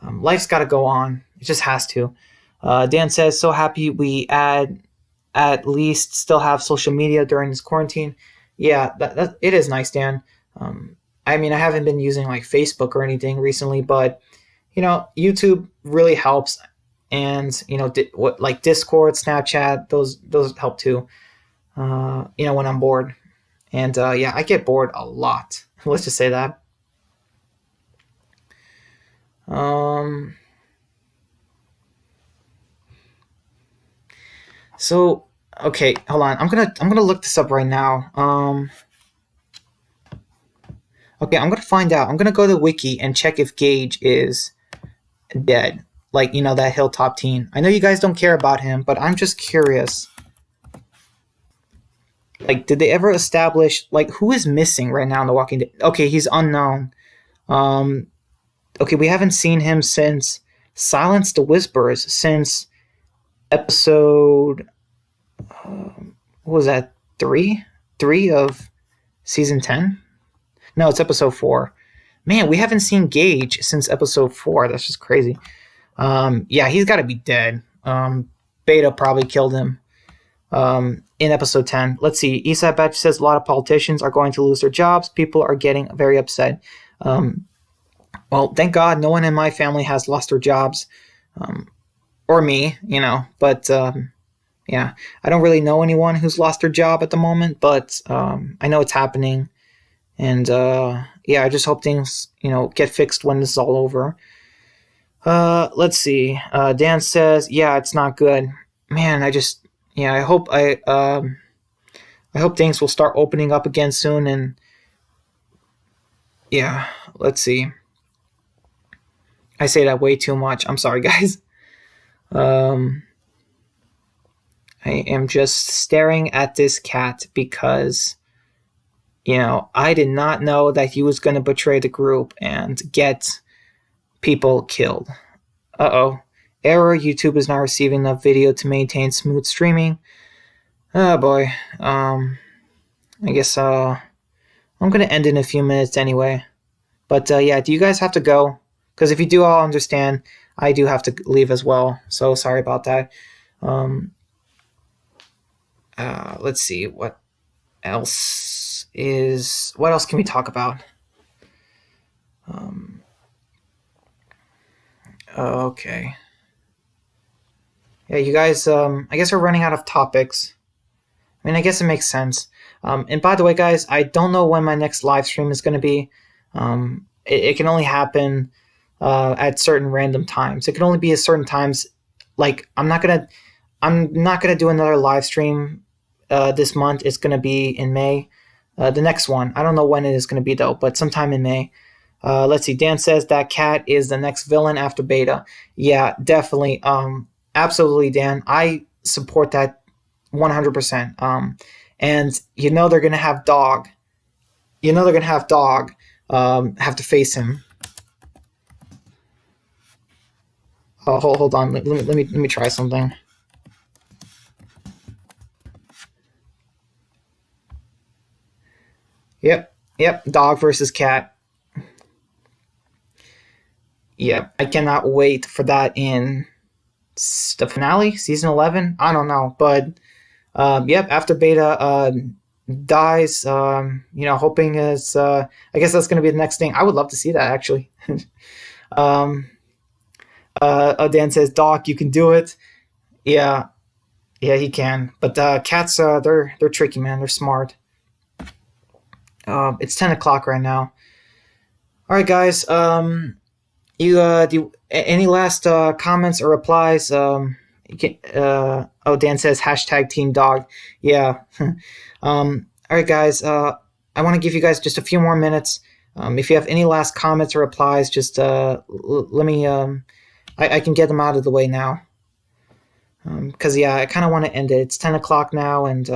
Life's got to go on. It just has to. Dan says, so happy we at least still have social media during this quarantine. Yeah, that it is nice, Dan. I mean, I haven't been using like Facebook or anything recently, but YouTube really helps, and like Discord, Snapchat, those help too. When I'm bored, and yeah, I get bored a lot. Let's just say that. So okay, hold on. I'm gonna look this up right now. Okay, I'm gonna find out. I'm gonna go to the wiki and check if Gage is dead. Like, that Hilltop teen. I know you guys don't care about him, but I'm just curious. Like, did they ever establish like who is missing right now in The Walking Dead? Okay, he's unknown. Um, okay, we haven't seen him since Silence the Whispers, since episode what was that, three of season 10. No, it's episode 4. Man, we haven't seen Gage since episode 4. That's just crazy. Yeah, he's got to be dead. Beta probably killed him in episode 10. Let's see. Eastside Batch says a lot of politicians are going to lose their jobs. People are getting very upset. Well, thank God no one in my family has lost their jobs. Or me, but yeah, I don't really know anyone who's lost their job at the moment, but I know it's happening. And yeah, I just hope things, get fixed when this is all over. Let's see. Dan says, yeah, it's not good. Man, I hope things will start opening up again soon. And yeah, let's see. I say that way too much. I'm sorry, guys. I am just staring at this cat because, I did not know that he was going to betray the group and get people killed. Uh-oh. Error, YouTube is not receiving enough video to maintain smooth streaming. Oh boy. I guess I'm going to end in a few minutes anyway. But yeah, do you guys have to go? Because if you do, I'll understand. I do have to leave as well. So sorry about that. Let's see. What else can we talk about? Okay. Yeah, you guys, I guess we're running out of topics. I mean, I guess it makes sense. And by the way, guys, I don't know when my next live stream is going to be. It can only happen at certain random times. It can only be at certain times. Like, I'm not gonna do another live stream this month. It's gonna be in May. The next one, I don't know when it is gonna be though, but sometime in May. Let's see. Dan says that cat is the next villain after Beta. Yeah, definitely. Absolutely, Dan. I support that 100%. And they're gonna have Dog. They're gonna have Dog. Have to face him. Hold on. Let me try something. Yep. Dog versus cat. Yep. I cannot wait for that in the finale, season 11. I don't know, but yep. After Beta dies, hoping is. I guess that's going to be the next thing. I would love to see that actually. um, Dan says, "Doc, you can do it." Yeah, yeah, he can. But cats, they're tricky, man. They're smart. It's 10 o'clock right now. All right, guys. Any last comments or replies? Dan says hashtag Team Dog. Yeah. All right, guys. I want to give you guys just a few more minutes. If you have any last comments or replies, just let me. I can get them out of the way now. Because I kind of want to end it. It's 10 o'clock now, and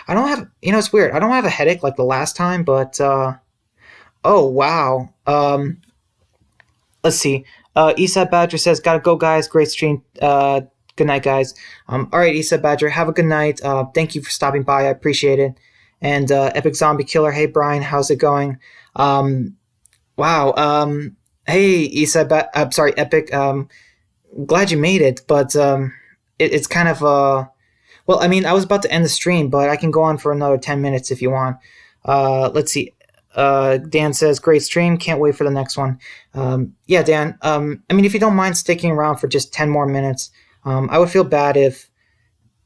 I don't have. It's weird. I don't have a headache like the last time, but oh wow. Let's see. Eastside Badger says, "Gotta go, guys. Great stream. Good night, guys." All right, Eastside Badger. Have a good night. Thank you for stopping by. I appreciate it. And Epic Zombie Killer. Hey, Brian. How's it going? Wow. Hey, Eastside. I'm sorry, Epic. Glad you made it, but it's kind of well, I mean, I was about to end the stream, but I can go on for another 10 minutes if you want. Let's see. Dan says, "Great stream. Can't wait for the next one." Yeah, Dan. I mean, if you don't mind sticking around for just 10 more minutes, I would feel bad if.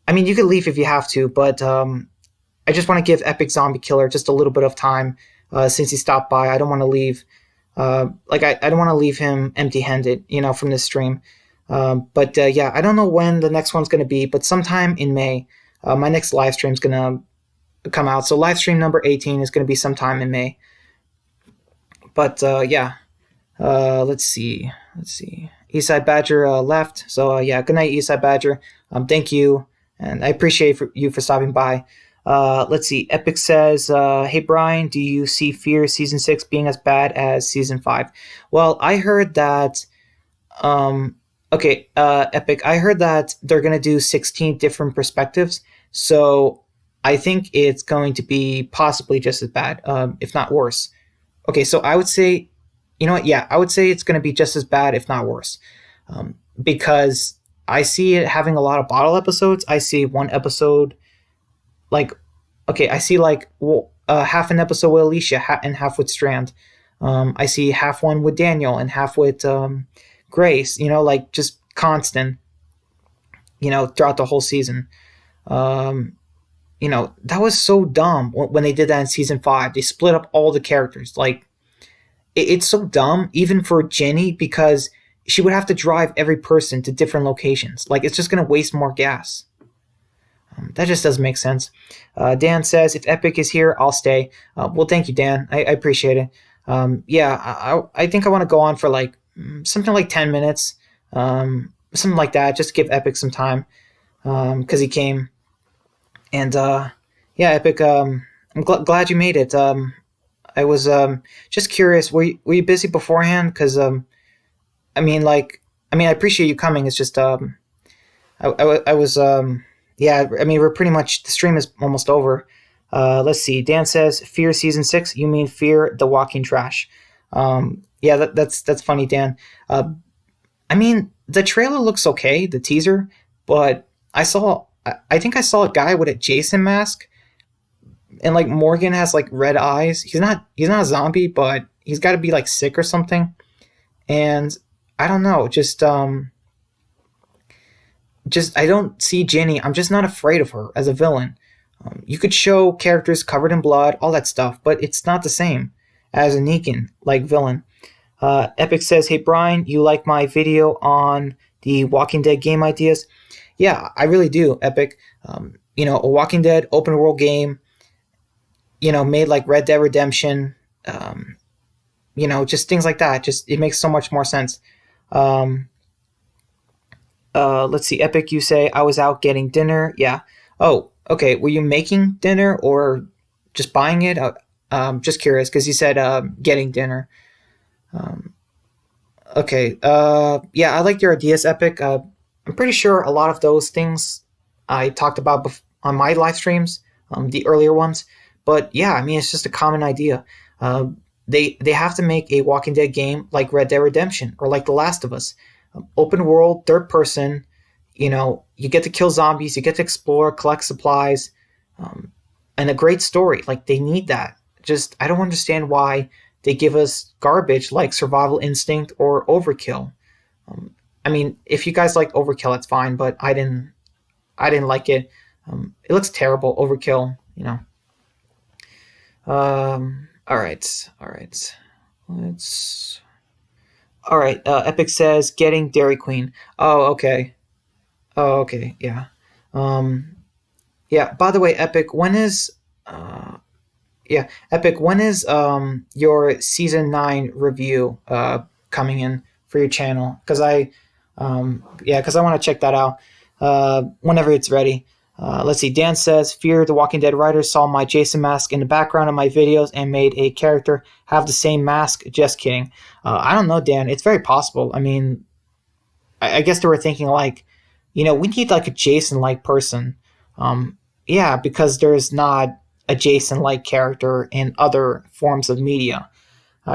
I mean, you could leave if you have to, but I just want to give Epic Zombie Killer just a little bit of time since he stopped by. I don't want to leave. I don't want to leave him empty-handed, from this stream. But yeah, I don't know when the next one's going to be, but sometime in May, my next live stream is going to come out. So live stream number 18 is going to be sometime in May. But yeah, let's see. Eastside Badger left. So yeah, good night, Eastside Badger. Thank you, and I appreciate you for stopping by. Let's see. Epic says, "Hey Brian, do you see Fear season 6 being as bad as season 5?" Well, I heard that. Okay, Epic. I heard that they're gonna do 16 different perspectives. So I think it's going to be possibly just as bad, if not worse. Okay, so I would say, you know what? Yeah, I would say it's going to be just as bad, if not worse, because I see it having a lot of bottle episodes. I see one episode, I see half an episode with Alicia and half with Strand. I see half one with Daniel and half with Grace. Just constant. Throughout the whole season. That was so dumb when they did that in season 5. They split up all the characters. It's so dumb, even for Jenny, because she would have to drive every person to different locations. It's just going to waste more gas. That just doesn't make sense. Dan says, "If Epic is here, I'll stay." Well, thank you, Dan. I appreciate it. Yeah, I think I want to go on for something like 10 minutes. Something like that, just to give Epic some time. Because he came. And yeah, Epic, I'm glad you made it. I was just curious. Were you busy beforehand? Because I appreciate you coming. It's just I was yeah. I mean, we're pretty much, the stream is almost over. Let's see. Dan says, "Fear season 6. You mean Fear the Walking Trash?" Yeah, that's funny, Dan. I mean, the trailer looks okay, the teaser, but I think I saw a guy with a Jason mask, and Morgan has red eyes. He's not a zombie, but he's got to be sick or something. And I don't know, just I don't see Jenny. I'm just not afraid of her as a villain. You could show characters covered in blood, all that stuff, but it's not the same as a Negan villain. Epic says, "Hey Brian, you like my video on the Walking Dead game ideas?" Yeah, I really do, Epic. A Walking Dead open world game, made like Red Dead Redemption, just things like that. Just it makes so much more sense. Um, let's see, Epic, you say I was out getting dinner. Yeah. Oh, okay. Were you making dinner or just buying it? Just curious because you said getting dinner. Um, okay. Yeah, I like your ideas, Epic. I'm pretty sure a lot of those things I talked about on my live streams, the earlier ones. But yeah, I mean, it's just a common idea. Uh, they have to make a Walking Dead game like Red Dead Redemption or like The Last of Us, open world, third person. You get to kill zombies, you get to explore, collect supplies, um, and a great story. Like they need that. Just I don't understand why they give us garbage like Survival Instinct or Overkill. Um, I mean, if you guys like Overkill, that's fine, but I didn't. I didn't like it. It looks terrible. Overkill. All right. All right. Let's. All right. Epic says getting Dairy Queen. Oh, okay. Oh, okay. Yeah. Um. Yeah. By the way, Epic, when is? Yeah, Epic, when is your season 9 review coming in for your channel? Because I want to check that out whenever it's ready. Let's see. Dan says, Fear the Walking Dead writers saw my Jason mask in the background of my videos and made a character have the same mask. Just kidding. I don't know, Dan. It's very possible. I mean, I guess they were thinking like, we need like a Jason-like person. Yeah, because there's not a Jason-like character in other forms of media.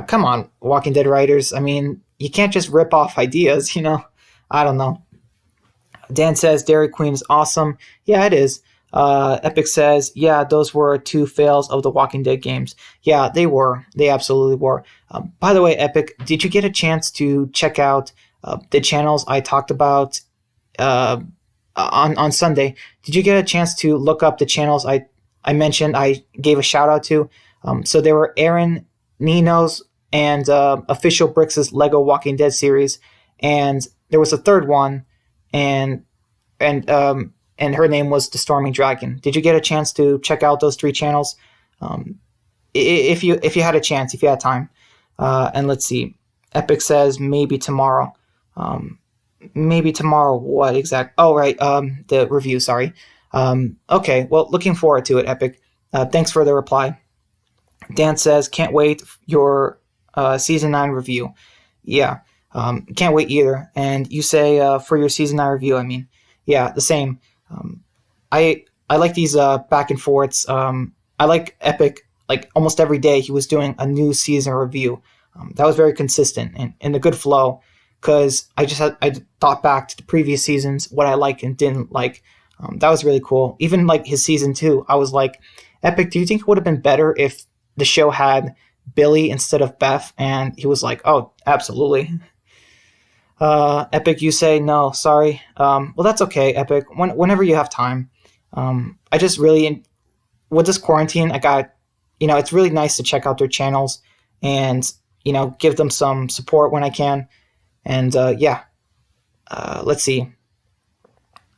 Come on, Walking Dead writers. I mean, you can't just rip off ideas, I don't know. Dan says Dairy Queen is awesome. Yeah, it is. Epic says, yeah, those were 2 fails of the Walking Dead games. Yeah, they were. They absolutely were. By the way, Epic, did you get a chance to check out the channels I talked about on Sunday? Did you get a chance to look up the channels I mentioned? I gave a shout out to. So there were Aaron Nino's and Official Bricks' Lego Walking Dead series, and there was a third one, and her name was The Storming Dragon. Did you get a chance to check out those 3 channels? If you had a chance, if you had time. And let's see. Epic says maybe tomorrow. Maybe tomorrow. What exact? Oh, right. The review. Sorry. Okay. Well, looking forward to it, Epic. Thanks for the reply. Dan says, can't wait your season 9 review. Yeah. Can't wait either. And you say for your season 9 review, I mean, yeah, the same. I like these back and forths. I like Epic. Like almost every day, he was doing a new season review. That was very consistent and in a good flow. Because I thought back to the previous seasons, what I liked and didn't like. That was really cool. Even like his season 2, I was like, Epic, do you think it would have been better if the show had Billy instead of Beth? And he was like, oh, absolutely. Epic, you say no, sorry. Well, that's okay, Epic. Whenever you have time. I just really, with this quarantine, I got, it's really nice to check out their channels and, give them some support when I can. And let's see.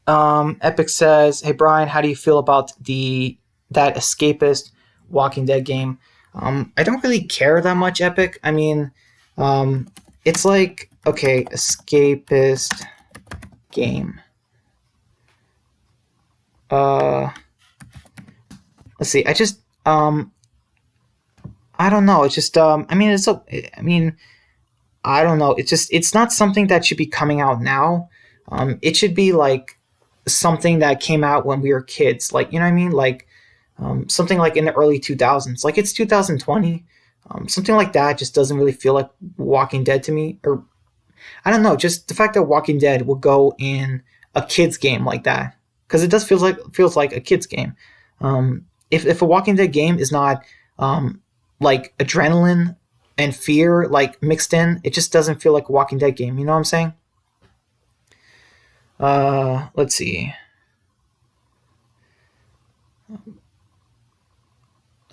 Epic says, "Hey Brian, how do you feel about that escapist Walking Dead game?" I don't really care that much, Epic. I mean, it's like okay, escapist game. Let's see. I don't know. It's just I mean, I don't know. It's not something that should be coming out now. It should be like something that came out when we were kids. Like, you know what I mean? Like something like in the early 2000s. Like it's 2020. Something like that just doesn't really feel like Walking Dead to me. Or I don't know. Just the fact that Walking Dead will go in a kid's game like that. Because it does feels like a kid's game. If a Walking Dead game is not like adrenaline and fear like mixed in, it just doesn't feel like a Walking Dead game. You know what I'm saying? Let's see.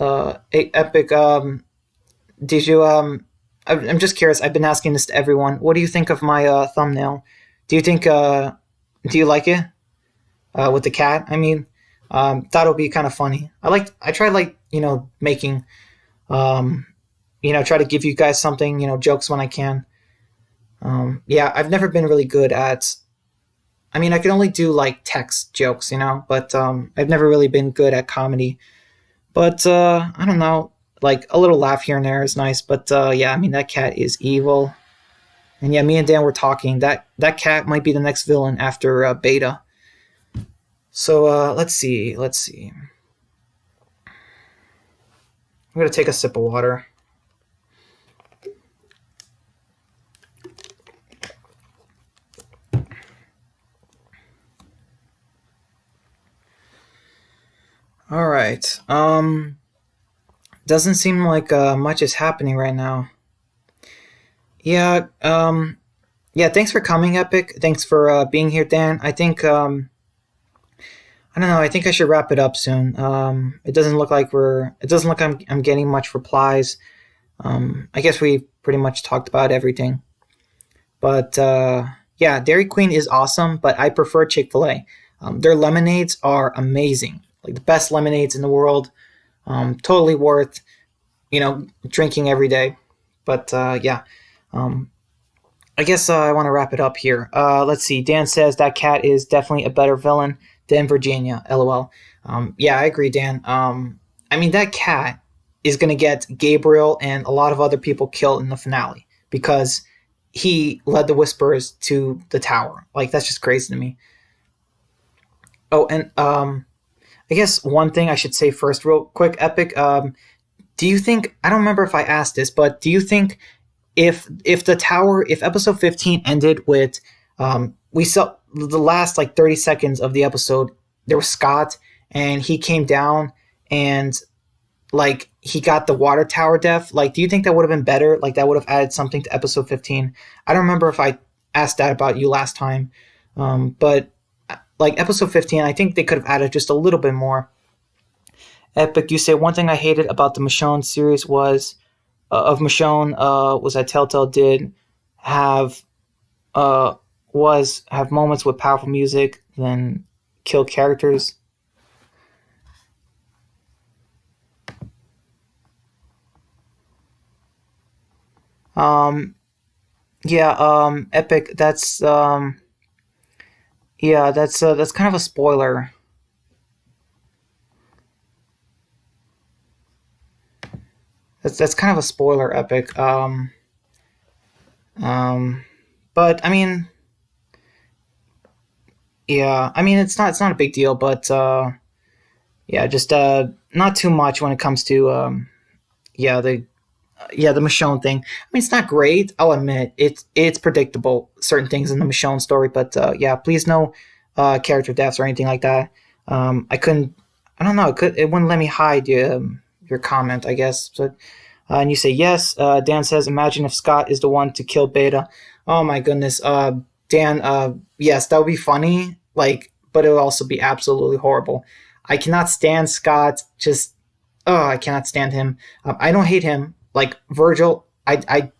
Epic. Did you I'm just curious. I've been asking this to everyone. What do you think of my thumbnail? Do you like it? With the cat? I mean, thought it would be kind of funny. I tried making try to give you guys something, jokes when I can. Yeah, I've never been really good at. I mean, I can only do like text jokes, but I've never really been good at comedy. But I don't know, like a little laugh here and there is nice. But yeah, I mean that cat is evil. And yeah, me and Dan were talking. That cat might be the next villain after Beta. So let's see. I'm gonna take a sip of water. All right. Doesn't seem like much is happening right now. Yeah. Yeah. Thanks for coming, Epic. Thanks for being here, Dan. I think. I don't know. I think I should wrap it up soon. It doesn't look like we're. It doesn't look I'm getting much replies. I guess we pretty much talked about everything. But yeah, Dairy Queen is awesome, but I prefer Chick-fil-A. Their lemonades are amazing, like the best lemonades in the world. Totally worth, drinking every day. But yeah, um, I guess I want to wrap it up here. Let's see. Dan says that cat is definitely a better villain than Virginia. LOL. Yeah, I agree, Dan. I mean, that cat is going to get Gabriel and a lot of other people killed in the finale because he led the Whisperers to the tower. Like, that's just crazy to me. Oh, and I guess one thing I should say first, real quick, Epic. Do you think, I don't remember if I asked this, but do you think if the tower, if episode 15 ended with we saw the last like 30 seconds of the episode, there was Scott and he came down and like he got the water tower death, like do you think that would have been better? Like that would have added something to episode 15? I don't remember if I asked that about you last time, but like episode 15, I think they could have added just a little bit more. Epic, you say one thing I hated about the Michonne series was of Michonne was that Telltale did have have moments with powerful music then kill characters. Yeah, Epic, that's kind of a spoiler. That's kind of a spoiler, Epic. But I mean, yeah, I mean it's not a big deal, but yeah, just not too much when it comes to yeah the Michonne thing. I mean, it's not great. I'll admit it's predictable certain things in the Michonne story, but yeah, please no character deaths or anything like that. I couldn't. I don't know. It wouldn't let me hide your comment, I guess. But and you say yes. Dan says, imagine if Scott is the one to kill Beta. Oh my goodness, Dan. Yes, that would be funny. Like, but it would also be absolutely horrible. I cannot stand Scott. Just I cannot stand him. I don't hate him. Like Virgil, I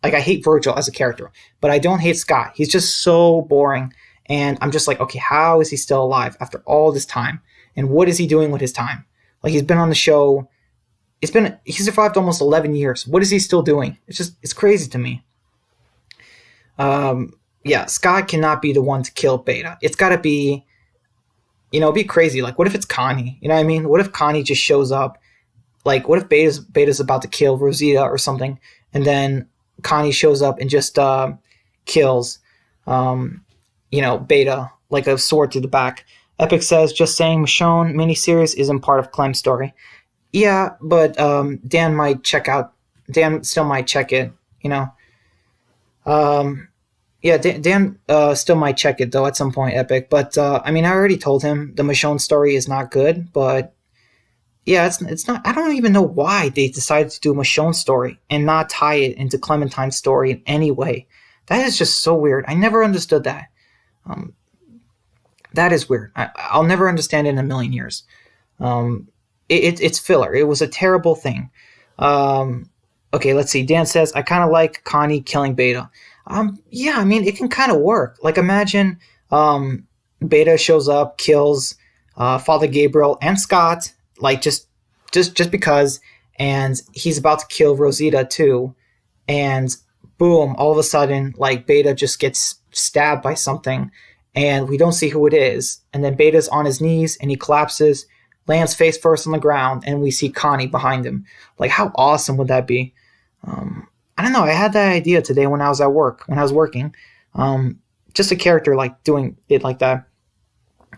hate Virgil as a character, but I don't hate Scott. He's just so boring, and I'm just like, okay, how is he still alive after all this time? And what is he doing with his time? Like he's been on the show. He survived almost 11 years. What is he still doing? It's crazy to me. Yeah, Scott cannot be the one to kill Beta. It's got to be, it'd be crazy. Like, what if it's Connie? You know what I mean? What if Connie just shows up? Like, what if Beta's about to kill Rosita or something, and then Connie shows up and just kills, Beta like a sword through the back. Epic says, just saying, Michonne miniseries isn't part of Clem's story. Yeah, but Dan might check out. Dan still might check it. Yeah, Dan still might check it though at some point, Epic. But I mean, I already told him the Michonne story is not good. But yeah, it's not. I don't even know why they decided to do a Michonne story and not tie it into Clementine's story in any way. That is just so weird. I never understood that. That is weird. I'll never understand it in a million years. It's filler. It was a terrible thing. Okay, let's see. Dan says, I kind of like Connie killing Beta. Yeah, I mean, it can kind of work. Like, imagine Beta shows up, kills Father Gabriel and Scott, like just because, and he's about to kill Rosita too, and boom, all of a sudden, like Beta just gets stabbed by something, and we don't see who it is. And then Beta's on his knees and he collapses, lands face first on the ground, and we see Connie behind him. Like, how awesome would that be? I don't know. I had that idea today when I was at work, when I was working. Just a character like doing it like that.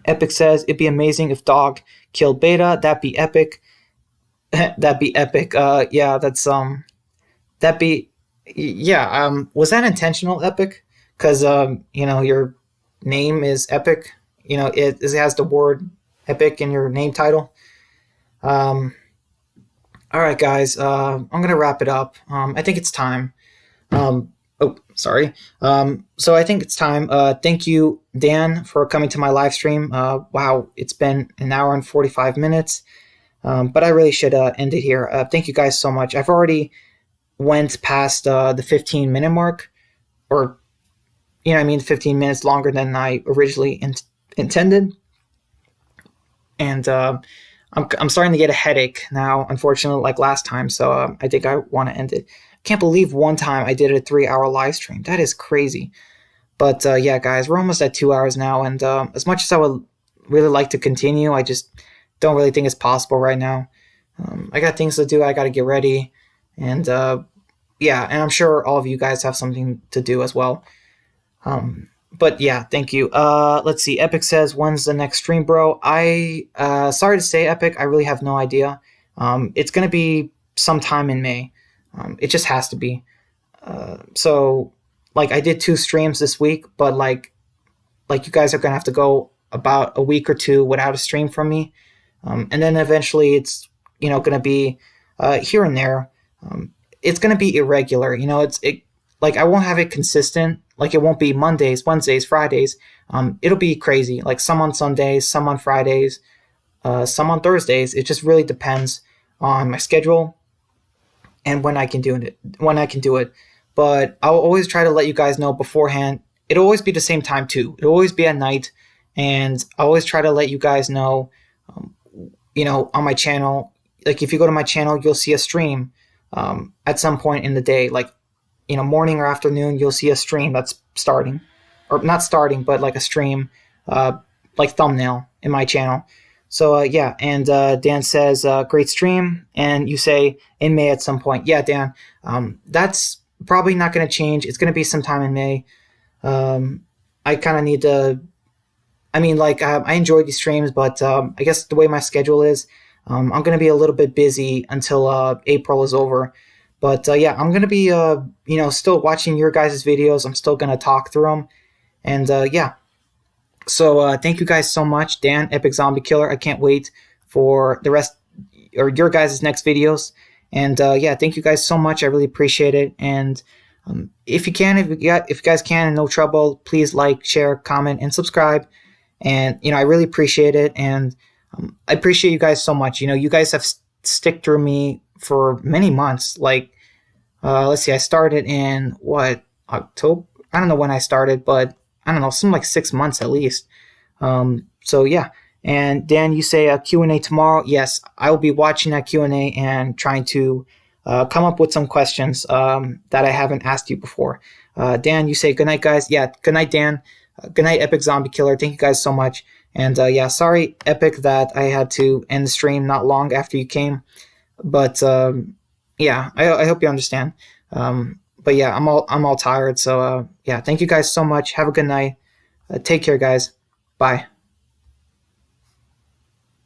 Epic says it'd be amazing if Dog killed Beta. That'd be epic. That'd be epic. Yeah, that's that'd be yeah. Was that intentional, Epic? Because your name is Epic. It has the word Epic in your name title. All right, guys. I'm gonna wrap it up. I think it's time. Oh, sorry. So I think it's time. Thank you, Dan, for coming to my live stream. Wow, it's been an hour and 45 minutes. But I really should end it here. Thank you guys so much. I've already went past the 15-minute mark, or 15 minutes longer than I originally intended. And I'm starting to get a headache now, unfortunately, like last time. So I think I want to end it. Can't believe one time I did a 3-hour live stream. That is crazy. But yeah, guys, we're almost at 2 hours now. And as much as I would really like to continue, I just don't really think it's possible right now. I got things to do. I got to get ready. And yeah, and I'm sure all of you guys have something to do as well. But yeah, thank you. Let's see. Epic says, when's the next stream, bro? Sorry to say, Epic, I really have no idea. It's going to be sometime in May. It just has to be. So, like, I did 2 streams this week, but like you guys are going to have to go about a week or 2 without a stream from me. And then eventually it's, going to be here and there. It's going to be irregular. Like, I won't have it consistent. Like, it won't be Mondays, Wednesdays, Fridays. It'll be crazy. Like, some on Sundays, some on Fridays, some on Thursdays. It just really depends on my schedule and when I can do it. But I'll always try to let you guys know beforehand. It'll always be the same time too. It'll always be at night, and I always try to let you guys know, on my channel. Like, if you go to my channel, you'll see a stream at some point in the day. Like, morning or afternoon, you'll see a stream that's starting, or not starting, but like a stream, like thumbnail in my channel. So yeah, and Dan says, great stream, and you say in May at some point. Yeah, Dan, that's probably not going to change. It's going to be sometime in May. I kind of need to, I enjoy these streams, but I guess the way my schedule is, I'm going to be a little bit busy until April is over. But yeah, I'm going to be, still watching your guys' videos. I'm still going to talk through them. And yeah. So thank you guys so much, Dan, Epic Zombie Killer. I can't wait for the rest, or your guys' next videos. And yeah, thank you guys so much. I really appreciate it. And if you guys can, and no trouble, please like, share, comment, and subscribe. And, I really appreciate it. And I appreciate you guys so much. You guys have stick through me for many months. Like, let's see, I started in October? I don't know when I started, but I don't know, something like 6 months at least. So yeah. And Dan, you say a Q&A tomorrow. Yes, I will be watching that Q&A and trying to come up with some questions that I haven't asked you before. Dan, you say good night, guys. Yeah, good night, Dan. Good night, Epic Zombie Killer. Thank you guys so much. And yeah, sorry, Epic, that I had to end the stream not long after you came. But yeah, I hope you understand. But yeah, I'm all tired. So yeah, thank you guys so much. Have a good night. Take care, guys. Bye.